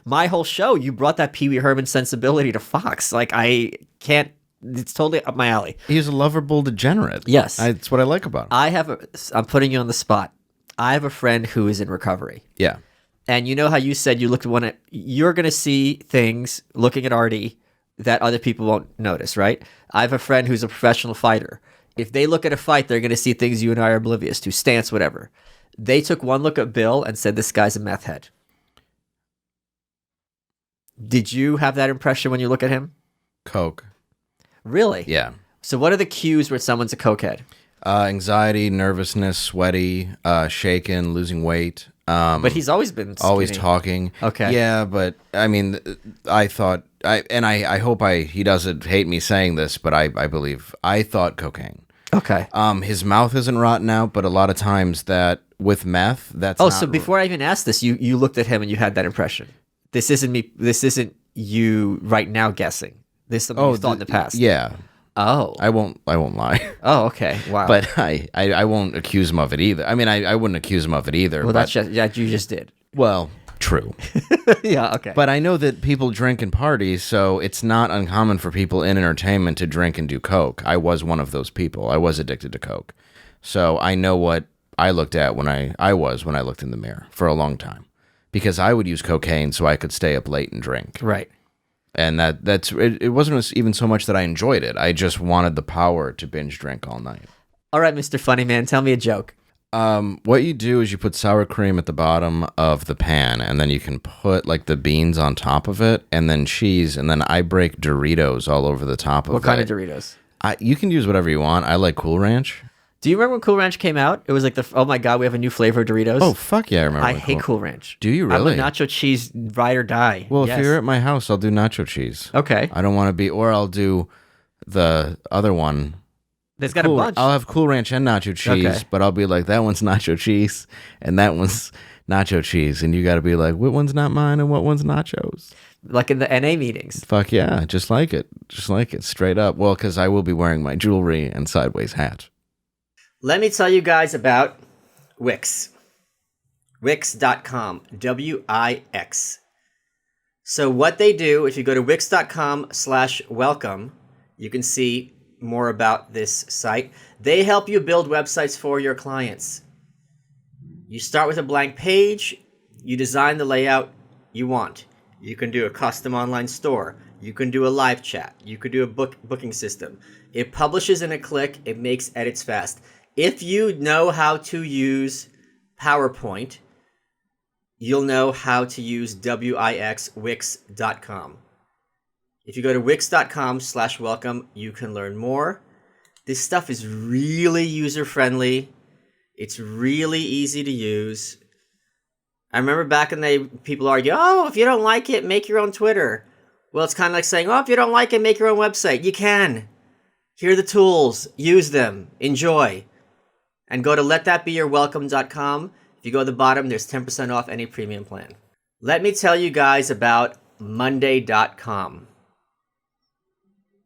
my whole show, you brought that Pee Wee Herman sensibility to Fox. Like, I can't, it's totally up my alley. He's a lovable degenerate. Yes. That's what I like about him. I'm putting you on the spot. I have a friend who is in recovery. Yeah. And you know how you said you're going to see things looking at Artie that other people won't notice, right? I have a friend who's a professional fighter. If they look at a fight, they're going to see things you and I are oblivious to, stance, whatever. They took one look at Bill and said, this guy's a meth head. Did you have that impression when you look at him? Coke. Really? Yeah. So what are the cues where someone's a cokehead? Anxiety, nervousness, sweaty, shaken, losing weight. But he's always been skinny. Always talking. Okay. Yeah, but I mean, I thought, I hope he doesn't hate me saying this, but I thought cocaine. Okay. His mouth isn't rotten out, but a lot of times that with meth, that's so before I even asked this, you looked at him and you had that impression. This isn't me. This isn't you right now guessing. This is something you thought in the past. Yeah. Oh. I won't lie. Oh, okay. Wow. But I won't accuse him of it either. I mean, I wouldn't accuse him of it either. Well, that's just, you just did. Well, true. Yeah, okay. But I know that people drink and party, so it's not uncommon for people in entertainment to drink and do coke. I was one of those people. I was addicted to coke. So I know what I looked at when I looked in the mirror for a long time. Because I would use cocaine so I could stay up late and drink. Right. And it wasn't even so much that I enjoyed it. I just wanted the power to binge drink all night. All right, Mr. Funny Man, tell me a joke. What you do is you put sour cream at the bottom of the pan, and then you can put like the beans on top of it, and then cheese, and then I break Doritos all over the top of it. What kind of Doritos? You can use whatever you want. I like Cool Ranch. Do you remember when Cool Ranch came out? It was like oh my God, we have a new flavor of Doritos. Oh, fuck yeah, I remember. I hate Cool Ranch. Do you really? I'm a nacho cheese ride or die. Well, yes. if you're at my house, I'll do nacho cheese. Okay. I don't want to be, or I'll do the other one. There's got a bunch. I'll have Cool Ranch and nacho cheese, but I'll be like, that one's nacho cheese, and that one's nacho cheese, and you got to be like, what one's not mine and what one's nachos? Like in the NA meetings. Fuck yeah, just like it, straight up. Well, because I will be wearing my jewelry and sideways hat. Let me tell you guys about Wix. Wix.com. Wix. So what they do, if you go to wix.com/welcome, you can see more about this site. They help you build websites for your clients. You start with a blank page, you design the layout, you want. You can do a custom online store. You can do a live chat. You could do a booking system. It publishes in a click. It makes edits fast. If you know how to use PowerPoint, you'll know how to use Wix.com. If you go to wix.com/welcome, you can learn more. This stuff is really user-friendly. It's really easy to use. I remember back in the day, people argue, oh, if you don't like it, make your own Twitter. Well, it's kind of like saying, oh, if you don't like it, make your own website. You can. Here are the tools. Use them. Enjoy. And go to letthatbeyourwelcome.com. If you go to the bottom, there's 10% off any premium plan. Let me tell you guys about Monday.com.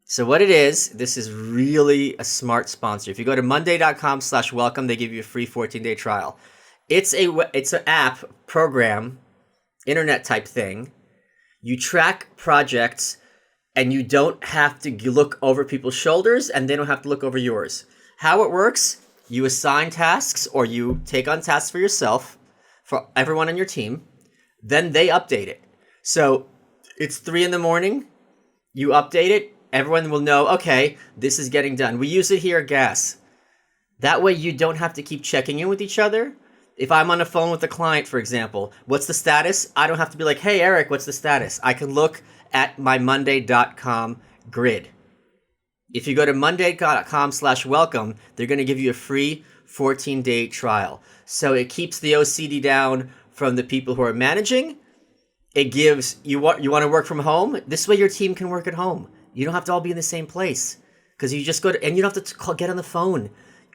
So what it is, this is really a smart sponsor. If you go to Monday.com/welcome, they give you a free 14-day trial. It's an app, program, internet type thing. You track projects and you don't have to look over people's shoulders and they don't have to look over yours. How it works, you assign tasks or you take on tasks for yourself, for everyone on your team. Then they update it. So it's 3 a.m. You update it. Everyone will know, okay, this is getting done. We use it here at GAS. That way you don't have to keep checking in with each other. If I'm on the phone with a client, for example, what's the status? I don't have to be like, hey, Eric, what's the status? I can look at my Monday.com grid. If you go to Monday.com/welcome, they're going to give you a free 14-day trial. So it keeps the OCD down from the people who are managing. It gives, you want to work from home? This way your team can work at home. You don't have to all be in the same place. Because you just go to, and you don't have to get on the phone.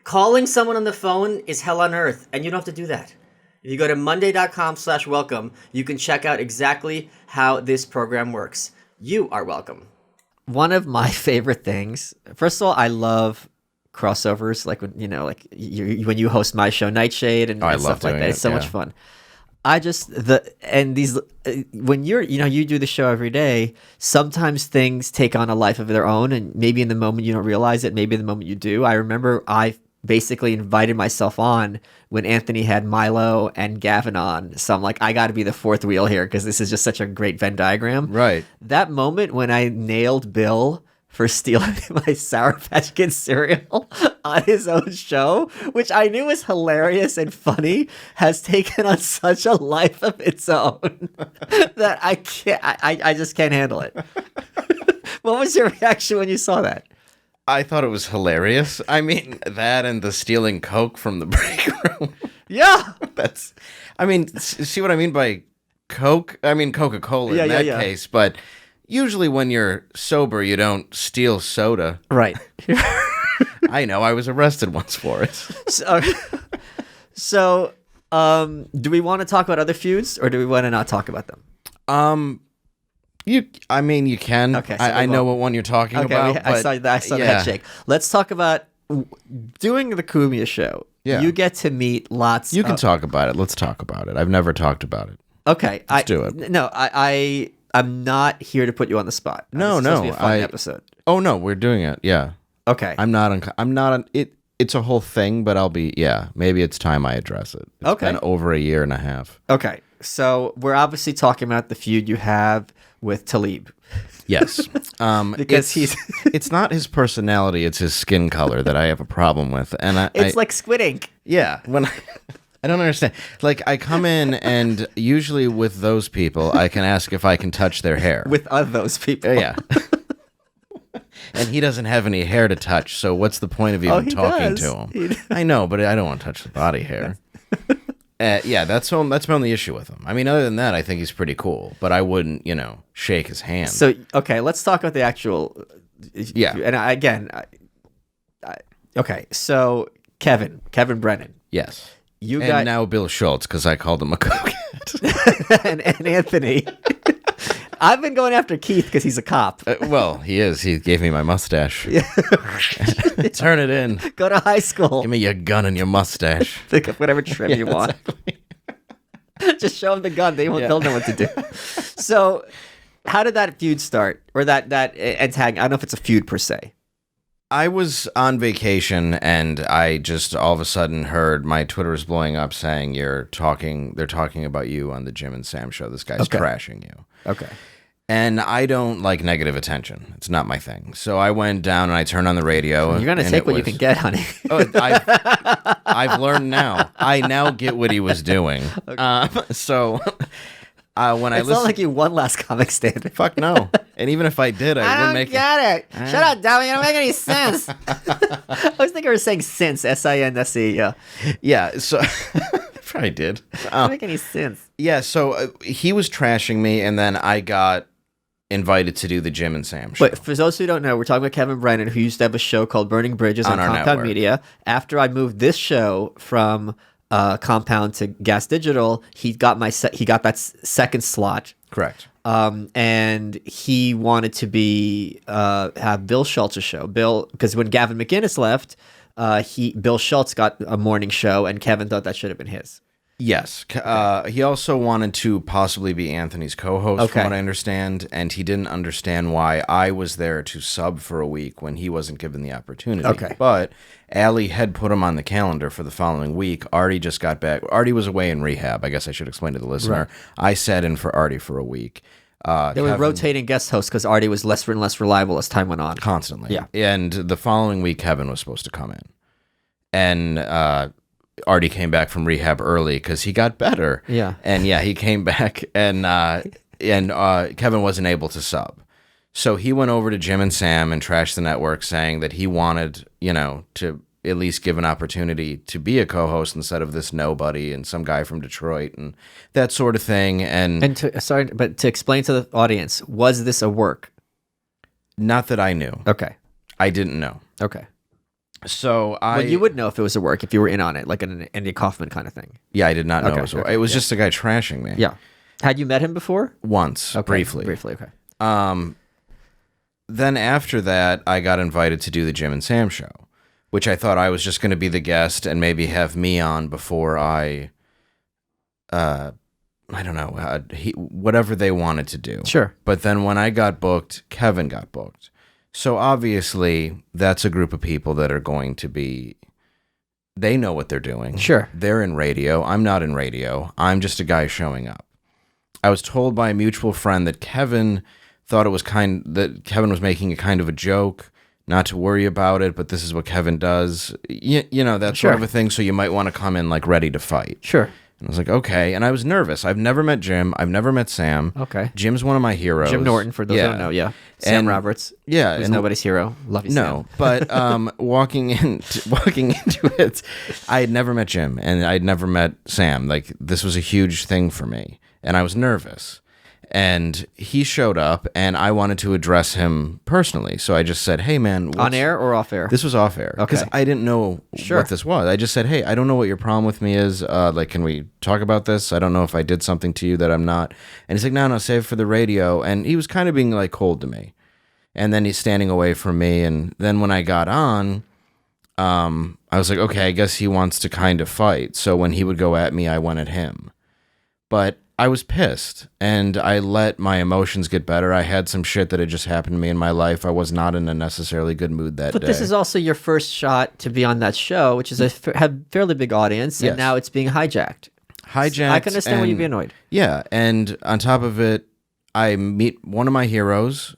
Calling someone on the phone is hell on earth, and you don't have to do that. If you go to Monday.com/welcome, you can check out exactly how this program works. You are welcome. One of my favorite things, first of all, I love crossovers, like when when you host my show Nightshade and stuff like that. It's so much fun. When you do the show every day, sometimes things take on a life of their own, and maybe in the moment you don't realize it, maybe in the moment you do. I remember I basically invited myself on when Anthony had Milo and Gavin on. So I'm like, I got to be the fourth wheel here because this is just such a great Venn diagram. Right. That moment when I nailed Bill for stealing my Sour Patch Kids cereal on his own show, which I knew was hilarious and funny, has taken on such a life of its own that I just can't handle it. What was your reaction when you saw that? I thought it was hilarious. I mean, that and the stealing Coke from the break room. Yeah. See what I mean by Coke? I mean Coca-Cola in that case, but usually when you're sober, you don't steal soda. Right. I know. I was arrested once for it. So, do we want to talk about other feuds, or do we want to not talk about them? You can. Okay. So I know what one you're talking about. I saw the head shake. Let's talk about doing the Cumia show. Yeah. You get to meet lots. You can talk about it. Let's talk about it. I've never talked about it. Okay. Let's do it. No, I'm not here to put you on the spot. No. It's supposed to be a fun episode. Oh no, we're doing it. Yeah. Okay. I'm not it. It's a whole thing, but I'll be. Yeah. Maybe it's time I address it. It's been over a year and a half. Okay. So we're obviously talking about the feud you have with Talib. Yes. Because it's not his personality, it's his skin color that I have a problem with. And it's like squid ink. Yeah. I don't understand. Like, I come in and usually with those people, I can ask if I can touch their hair. With those people. Yeah. And he doesn't have any hair to touch, so what's the point of even talking to him? I know, but I don't want to touch the body hair. That's my only issue with him. I mean, other than that, I think he's pretty cool, but I wouldn't, shake his hand. So, okay, let's talk about the actual... Yeah. And okay, so Kevin Brennan. Yes. Now Bill Schultz, because I called him a cokehead. and Anthony. I've been going after Keith because he's a cop. Well, he is. He gave me my mustache. Turn it in. Go to high school. Give me your gun and your mustache. Pick up whatever trim you want. Exactly. Just show them the gun. They'll know what to do. So, how did that feud start? Or that antagonist? I don't know if it's a feud per se. I was on vacation and I just all of a sudden heard my Twitter was blowing up saying they're talking about you on the Jim and Sam show. This guy's trashing you. Okay. And I don't like negative attention. It's not my thing. So I went down and I turned on the radio. You're going to take what you can get, honey. I've learned now. I now get what he was doing. Okay. When I it's not like you won last comic stand. Fuck no. And even if I did, I wouldn't make it. I don't get it. Shut up, dummy. You don't make any sense. I was thinking you were saying since, S-I-N-S-E. Yeah. Yeah. So probably did. Doesn't make any sense. Yeah. So he was trashing me, and then I got invited to do the Jim and Sam show. But for those who don't know, we're talking about Kevin Brennan, who used to have a show called Burning Bridges on our Compound network. Media. After I moved this show from Compound to Gas Digital, he got that second slot. Correct. And he wanted to have Bill Schultz's show. Because when Gavin McInnes left, Bill Schultz got a morning show, and Kevin thought that should have been his. Yes. He also wanted to possibly be Anthony's co-host, from what I understand, and he didn't understand why I was there to sub for a week when he wasn't given the opportunity. Okay. But Allie had put him on the calendar for the following week. Artie just got back. Artie was away in rehab. I guess I should explain to the listener. Right. I sat in for Artie for a week. They were rotating guest hosts because Artie was less and less reliable as time went on. Constantly. Yeah. And the following week, Kevin was supposed to come in. And Artie came back from rehab early because he got better. Yeah. And he came back and Kevin wasn't able to sub. So he went over to Jim and Sam and trashed the network, saying that he wanted, to at least give an opportunity to be a co-host instead of this nobody and some guy from Detroit and that sort of thing. And to explain to the audience, was this a work? Not that I knew. Okay. I didn't know. Okay. So you would know if it was a work if you were in on it, like an Andy Kaufman kind of thing. Yeah, I did not know Okay, it was a work. okay, It was just a guy trashing me. Yeah. Had you met him before? Once, briefly. Briefly, okay. Then after that, I got invited to do the Jim and Sam show, which I thought I was just going to be the guest and maybe have me on before I don't know, whatever they wanted to do. Sure. But then when I got booked, Kevin got booked. So obviously, that's a group of people that are going to be, they know what they're doing. Sure. They're in radio. I'm not in radio. I'm just a guy showing up. I was told by a mutual friend that Kevin thought it was that Kevin was making a kind of a joke, not to worry about it, but this is what Kevin does. That sort of a thing. So you might want to come in like ready to fight. Sure. And I was like, okay. And I was nervous. I've never met Jim. I've never met Sam. Okay. Jim's one of my heroes. Jim Norton, for those who don't know, yeah. Sam Roberts. Yeah. Who's nobody's hero. Love you, Sam. No, but walking into it, I had never met Jim and I'd never met Sam. Like, this was a huge thing for me. And I was nervous. And he showed up, and I wanted to address him personally. So I just said, hey, man. On air or off air? This was off air. Because I didn't know what this was. I just said, hey, I don't know what your problem with me is. Can we talk about this? I don't know if I did something to you that I'm not. And he's like, no, save it for the radio. And he was kind of being like cold to me. And then he's standing away from me. And then when I got on, I was like, okay, I guess he wants to kind of fight. So when he would go at me, I went at him. But I was pissed, and I let my emotions get better. I had some shit that had just happened to me in my life. I was not in a necessarily good mood that day. But this is also your first shot to be on that show, which is had fairly big audience, and now it's being hijacked. I can understand why you'd be annoyed. Yeah, and on top of it, I meet one of my heroes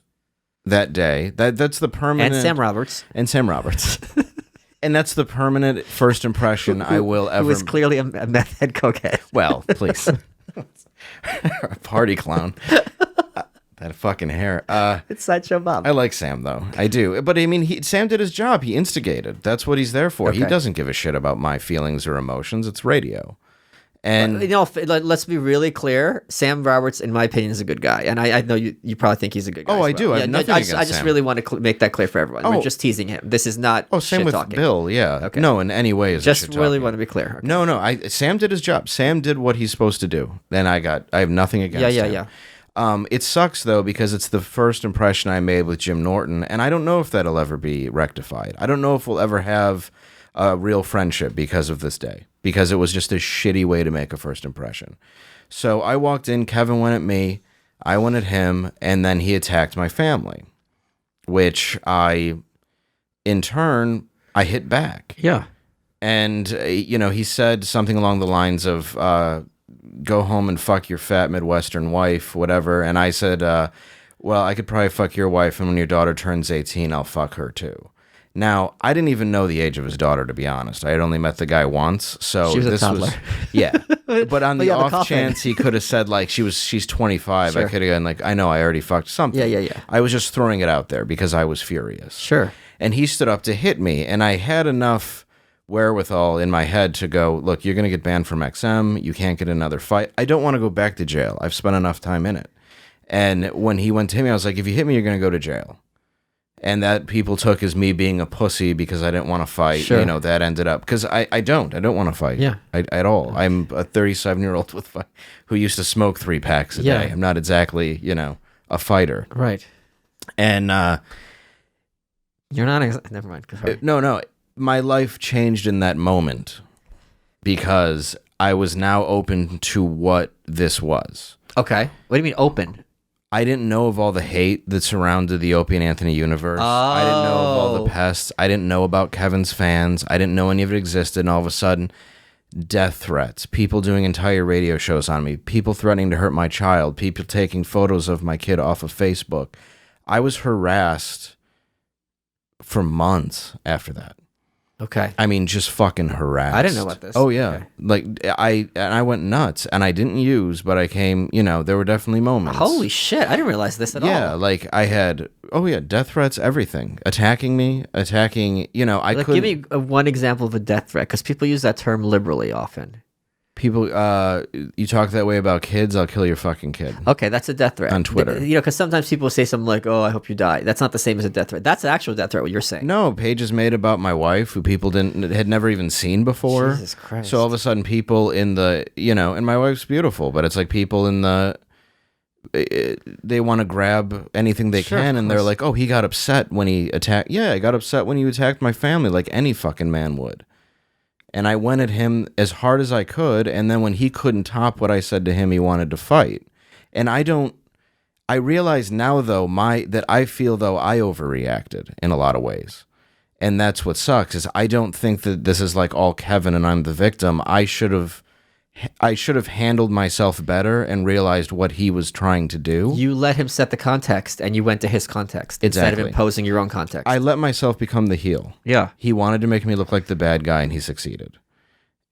that day. That's the permanent... And Sam Roberts. And that's the permanent first impression I will ever... Who is clearly a meth head cokehead. Well, please. A party clown. That fucking hair. It's Sideshow Bob. I like Sam, though. I do. But, I mean, Sam did his job. He instigated. That's what he's there for. Okay. He doesn't give a shit about my feelings or emotions. It's radio. And let's be really clear. Sam Roberts, in my opinion, is a good guy, and I know you probably think he's a good guy. Oh, I do. I have nothing against I just Sam. really want to make that clear for everyone. We're just teasing him. This is not. Oh, same with talking. Bill. Yeah. Okay. No, in any way is just really want to be clear. Okay. No. Sam did his job. Sam did what he's supposed to do. Then I have nothing against him. Yeah. It sucks though because it's the first impression I made with Jim Norton, and I don't know if that'll ever be rectified. I don't know if we'll ever have a real friendship because of this day, because it was just a shitty way to make a first impression. So I walked in, Kevin went at me, I went at him, and then he attacked my family, which I in turn, I hit back. Yeah. And, he said something along the lines of, go home and fuck your fat Midwestern wife, whatever. And I said, well, I could probably fuck your wife, and when your daughter turns 18, I'll fuck her too. Now, I didn't even know the age of his daughter, to be honest. I had only met the guy once, so she was this a toddler. Yeah. But on the yeah, off chance he could have said like she's 25, Sure. I could have gone like, I know I already fucked something. Yeah. I was just throwing it out there because I was furious. Sure. And he stood up to hit me, and I had enough wherewithal in my head to go, look, you're going to get banned from XM. You can't get another fight. I don't want to go back to jail. I've spent enough time in it. And when he went to hit me, I was like, if you hit me, you're going to go to jail. And that people took as me being a pussy because I didn't want to fight. Sure. That ended up because I don't want to fight. Yeah. At all. I'm a 37-year-old who used to smoke 3 packs a day. I'm not exactly, a fighter. Right. And you're not. Never mind. Sorry. no. My life changed in that moment because I was now open to what this was. Okay. What do you mean open? I didn't know of all the hate that surrounded the Opie and Anthony universe. I didn't know of all the pests. I didn't know about Kevin's fans. I didn't know any of it existed. And all of a sudden, death threats, people doing entire radio shows on me, people threatening to hurt my child, people taking photos of my kid off of Facebook. I was harassed for months after that. Okay. I mean, just fucking harassed. I didn't know about this. Oh yeah, Okay. like I went nuts, and I didn't use, but I came. There were definitely moments. Holy shit! I didn't realize this at all. Yeah, like I had. Oh yeah, death threats, everything, attacking me, attacking. I Like, could give me one example of a death threat, because people use that term liberally often. People, you talk that way about kids, I'll kill your fucking kid. Okay, that's a death threat On Twitter. Because sometimes people say something like, "Oh, I hope you die." That's not the same as a death threat. That's an actual death threat. What you're saying? No, pages made about my wife who people had never even seen before. Jesus Christ! So all of a sudden, people in the and my wife's beautiful, but it's like people in the they want to grab anything they Sure, can, of and they're course. like, "Oh, he got upset when he attacked." Yeah, I got upset when you attacked my family, like any fucking man would. And I went at him as hard as I could, and then when he couldn't top what I said to him, he wanted to fight. And I realize now though that I feel though I overreacted in a lot of ways. And that's what sucks is I don't think that this is like all Kevin and I'm the victim. I should have handled myself better and realized what he was trying to do. You let him set the context, and you went to his context instead of Exactly. imposing your own context. I let myself become the heel. Yeah. He wanted to make me look like the bad guy, and he succeeded.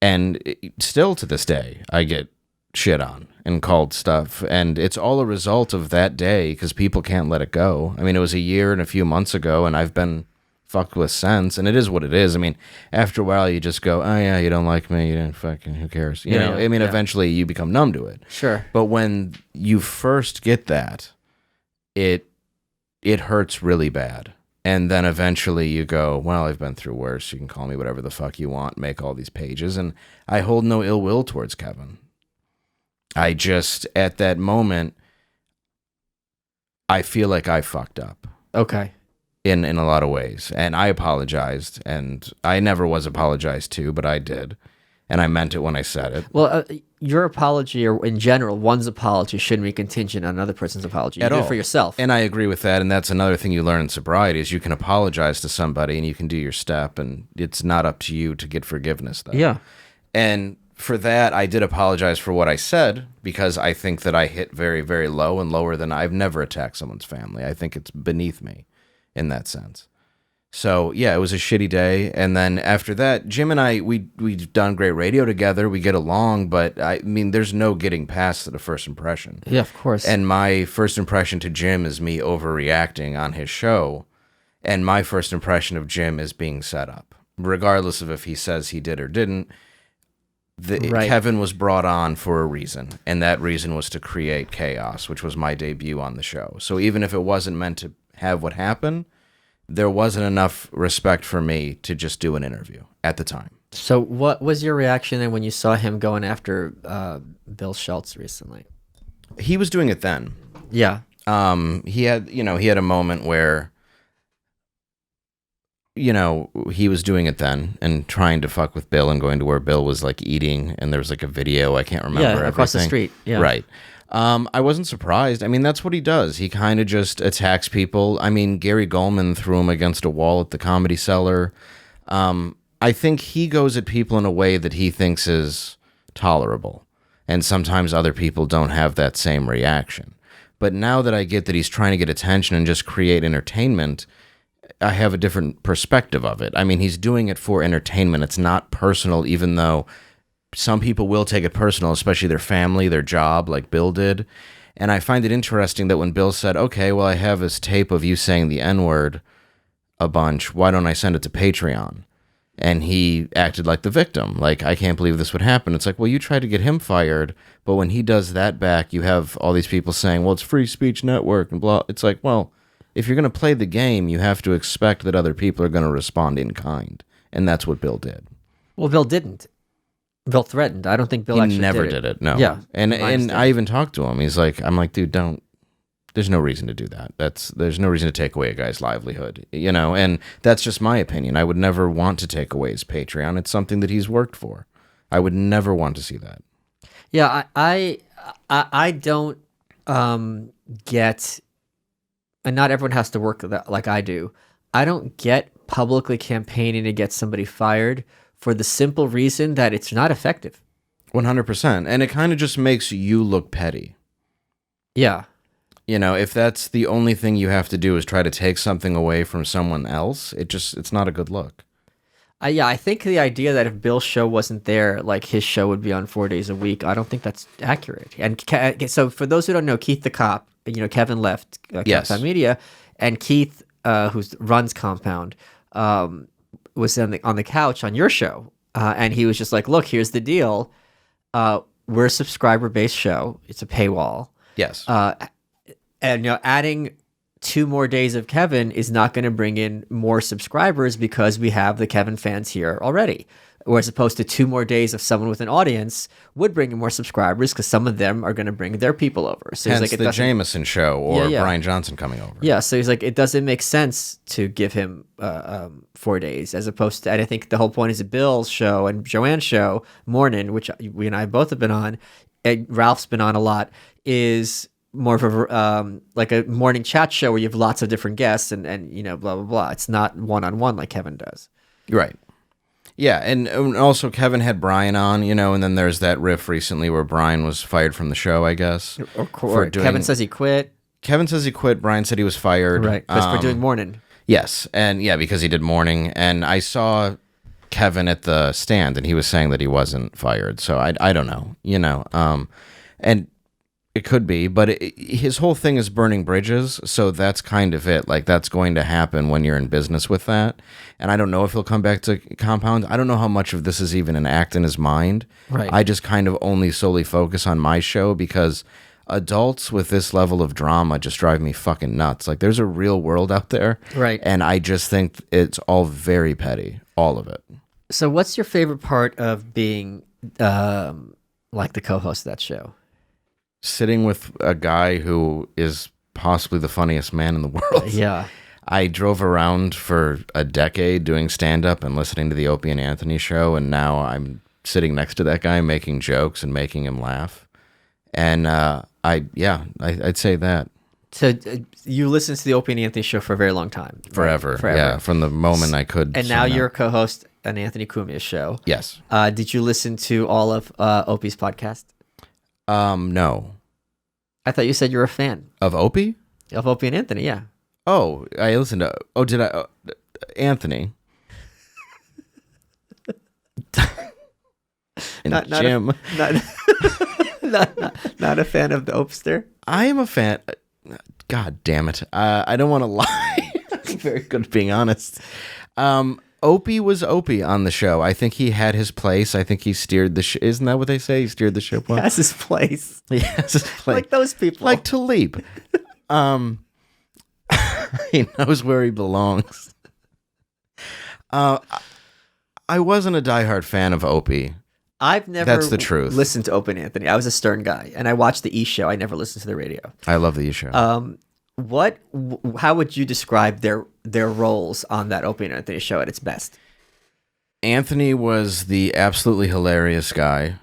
And still to this day, I get shit on and called stuff. And it's all a result of that day because people can't let it go. I mean, it was a year and a few months ago, and I've been fucked with since. And it is what it is. I mean, after a while, you just go, oh, yeah, you don't like me. You didn't fucking, who cares? You know, I mean, eventually you become numb to it. Sure. But when you first get that, it hurts really bad. And then eventually you go, well, I've been through worse. You can call me whatever the fuck you want, make all these pages. And I hold no ill will towards Kevin. I just, at that moment, I feel like I fucked up. Okay. In a lot of ways. And I apologized. And I never was apologized to, but I did. And I meant it when I said it. Well, your apology, or in general, one's apology shouldn't be contingent on another person's apology. You do it for yourself. And I agree with that. And that's another thing you learn in sobriety is you can apologize to somebody and you can do your step. And it's not up to you to get forgiveness, though. Yeah. And for that, I did apologize for what I said because I think that I hit very, very low and lower than I've never attacked someone's family. I think it's beneath me in that sense. So, yeah, it was a shitty day. And then after that, Jim and I, we've done great radio together. We get along, but I mean, there's no getting past the first impression. Yeah, of course. And my first impression to Jim is me overreacting on his show. And my first impression of Jim is being set up, regardless of if he says he did or didn't. Kevin was brought on for a reason, and that reason was to create chaos, which was my debut on the show. So even if it wasn't meant to have what happened, there wasn't enough respect for me to just do an interview at the time. So what was your reaction then when you saw him going after Bill Schultz recently? He was doing it then. Yeah. He had a moment where, he was doing it then and trying to fuck with Bill and going to where Bill was like eating and there was like a video. I can't remember. Yeah, across the everything. street. Yeah. Right. I wasn't surprised. I mean, that's what he does. He kind of just attacks people. I mean, Gary Goldman threw him against a wall at the Comedy Cellar. I think he goes at people in a way that he thinks is tolerable. And sometimes other people don't have that same reaction. But now that I get that he's trying to get attention and just create entertainment, I have a different perspective of it. I mean, he's doing it for entertainment. It's not personal, even though some people will take it personal, especially their family, their job, like Bill did. And I find it interesting that when Bill said, okay, well, I have this tape of you saying the N-word a bunch, why don't I send it to Patreon? And he acted like the victim. Like, I can't believe this would happen. It's like, well, you tried to get him fired, but when he does that back, you have all these people saying, well, it's Free Speech Network and blah. It's like, well, if you're going to play the game, you have to expect that other people are going to respond in kind. And that's what Bill did. Well, Bill didn't. Bill threatened. I don't think Bill he actually never did it. No. Yeah. And I even talked to him. He's like, I'm like, dude, there's no reason to do that. There's no reason to take away a guy's livelihood, you know, and that's just my opinion. I would never want to take away his Patreon. It's something that he's worked for. I would never want to see that. Yeah, I don't get, and not everyone has to work like I do. I don't get publicly campaigning to get somebody fired for the simple reason that it's not effective. 100%. And it kind of just makes you look petty. Yeah. You know, if that's the only thing you have to do is try to take something away from someone else, it's not a good look. Yeah, I think the idea that if Bill's show wasn't there, like his show would be on 4 days a week, I don't think that's accurate. And so for those who don't know, Keith the Cop, you know, Kevin left Yes. Compound Media, and Keith, who runs Compound, was on the couch on your show, and he was just like, look, here's the deal. We're a subscriber-based show. It's a paywall. Yes. And you know, adding 2 more days of Kevin is not going to bring in more subscribers because we have the Kevin fans here already. Whereas opposed to 2 more days of someone with an audience would bring in more subscribers because some of them are going to bring their people over. So Hence he's like, the Jameson show or Brian Johnson coming over. Yeah, so he's like, it doesn't make sense to give him 4 days as opposed to, and I think the whole point is that Bill's show and Joanne's show, Morning, which we and I both have been on, and Ralph's been on a lot, is more of a like a morning chat show where you have lots of different guests and you know, blah blah blah. It's not one-on-one like Kevin does. Right. Yeah, and also Kevin had Brian on, you know, and then there's that riff recently where Brian was fired from the show, I guess. Or Kevin says he quit. Kevin says he quit. Brian said he was fired. Right, because for doing Morning. Yes, and yeah, because he did Morning, and I saw Kevin at the stand, and he was saying that he wasn't fired. So I don't know, you know, and it could be, but his whole thing is burning bridges, so that's kind of it. Like, that's going to happen when you're in business with that. And I don't know if he'll come back to Compound. I don't know how much of this is even an act in his mind. Right. I just kind of only solely focus on my show because adults with this level of drama just drive me fucking nuts. Like, there's a real world out there. Right. And I just think it's all very petty, all of it. So what's your favorite part of being like the co-host of that show? Sitting with a guy who is possibly the funniest man in the world. Yeah. I drove around for a decade doing stand-up and listening to the Opie and Anthony show, and now I'm sitting next to that guy making jokes and making him laugh. And I'd say that. So you listened to the Opie and Anthony show for a very long time. Forever. Right? Yeah, from the moment I could. And now you're a co-host on Anthony Cumia show. Yes. Did you listen to all of Opie's podcast? No. I thought you said you were a fan. Of Opie? Of Opie and Anthony, yeah. Oh, I listened to... Oh, did I... Anthony. And Jim. Not a fan of the Opster? I am a fan... God damn it. I don't want to lie. I'm very good at being honest. Opie was Opie on the show. I think he had his place. I think he steered the ship. Isn't that what they say? He steered the ship well? He has his place. He has his place. Like those people. Like Talib. He knows where he belongs. I wasn't a diehard fan of Opie. I've never That's the truth. listened to Opie and Anthony. I was a Stern guy, and I watched the E! Show. I never listened to the radio. I love the E! Show. How would you describe their roles on that Opie and Anthony show at its best? Anthony was the absolutely hilarious guy.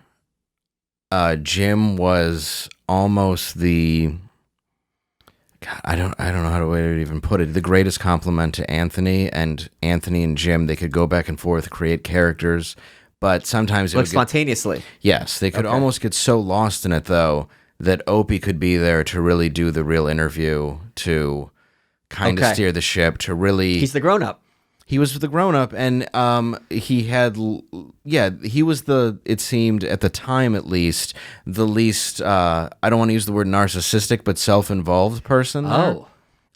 Jim was almost the, God, I don't know how to even put it. The greatest compliment to Anthony and Jim. They could go back and forth, create characters, but sometimes it Like would spontaneously. yes, they could almost get so lost in it though that Opie could be there to really do the real interview, to kind of steer the ship, to really. He's the grown up. He was the grown up, and he was it seemed at the time at least, the least, I don't want to use the word narcissistic, but self-involved person there. Oh.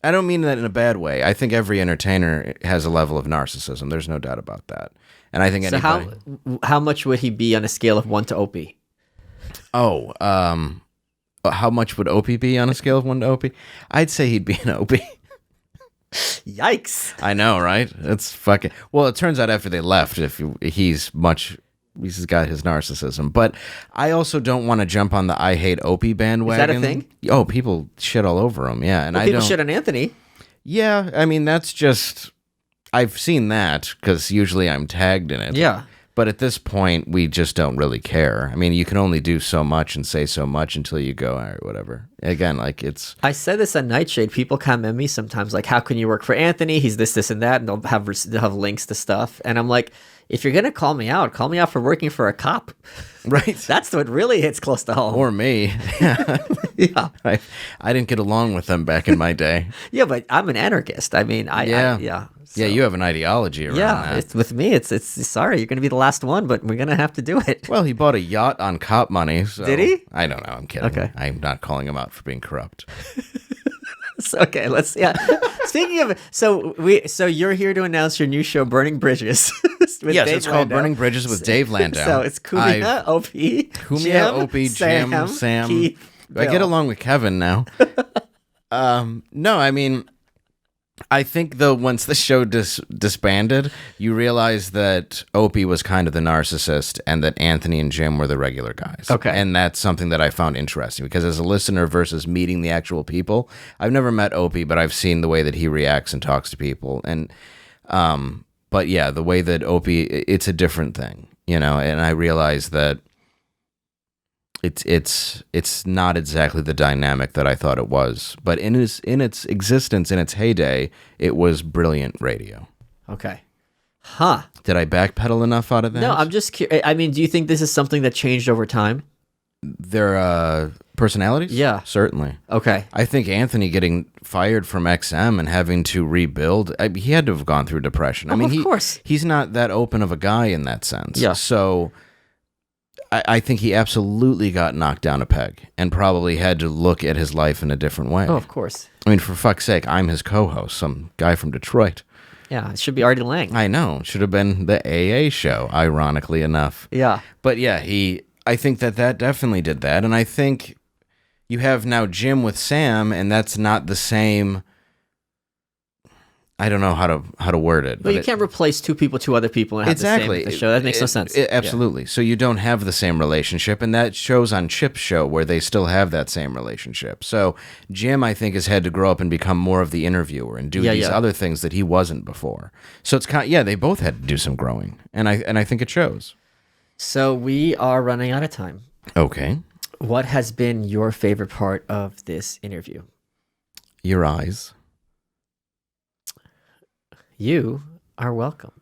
I don't mean that in a bad way. I think every entertainer has a level of narcissism. There's no doubt about that. And I think So anybody... how much would he be on a scale of 1 to Opie? Oh, how much would Opie be on a scale of 1 to Opie? I'd say he'd be an Opie. Yikes. I know, right? It's fucking. Well, it turns out after they left, he's got his narcissism. But I also don't want to jump on the I hate Opie bandwagon. Is that a thing? Oh, people shit all over him. Yeah, and People shit on Anthony. Yeah, I mean that's just. I've seen that because usually I'm tagged in it. Yeah. But at this point, we just don't really care. I mean, you can only do so much and say so much until you go, all right, whatever. Again, like it's... I said this on Nightshade. People comment me sometimes, like, how can you work for Anthony? He's this, and that, and they'll have links to stuff. And I'm like, if you're going to call me out for working for a cop. Right. That's what really hits close to home. Or me. Yeah. I didn't get along with them back in my day. Yeah, but I'm an anarchist. I mean, yeah. Yeah, you have an ideology around that. It's with me. It's sorry, you're going to be the last one, but we're going to have to do it. Well, he bought a yacht on cop money. So Did he? I don't know. I'm kidding. Okay. I'm not calling him out for being corrupt. Okay, let's Speaking of so you're here to announce your new show, Burning Bridges. With Yes, Dave it's called Landau. Burning Bridges with Dave Landau. So it's Cumia, Opie, Jim, Sam. Keith, I get Bill. along with Kevin now. No, I mean, I think though once the show disbanded, you realize that Opie was kind of the narcissist and that Anthony and Jim were the regular guys. Okay. And that's something that I found interesting because as a listener versus meeting the actual people, I've never met Opie, but I've seen the way that he reacts and talks to people. And, but yeah, the way that Opie, it's a different thing, and I realized that it's not exactly the dynamic that I thought it was, but in its existence, in its heyday, it was brilliant radio. Okay. Huh. Did I backpedal enough out of that? No, I'm just curious. I mean, do you think this is something that changed over time? Their personalities? Yeah. Certainly. Okay. I think Anthony getting fired from XM and having to rebuild, he had to have gone through depression. I mean, of course. He's not that open of a guy in that sense. Yeah. So I think he absolutely got knocked down a peg and probably had to look at his life in a different way. Oh, of course. I mean, for fuck's sake, I'm his co-host, some guy from Detroit. Yeah, it should be Artie Lang. I know. Should have been the AA show, ironically enough. Yeah. But yeah, I think that definitely did that. And I think you have now Jim with Sam, and that's not the same... I don't know how to word it. But you can't replace two other people and have the show. That makes no sense. Absolutely. Yeah. So you don't have the same relationship, and that shows on Chip's show where they still have that same relationship. So Jim, I think, has had to grow up and become more of the interviewer and do these other things that he wasn't before. So it's they both had to do some growing, and I think it shows. So we are running out of time. Okay. What has been your favorite part of this interview? Your eyes. You are welcome.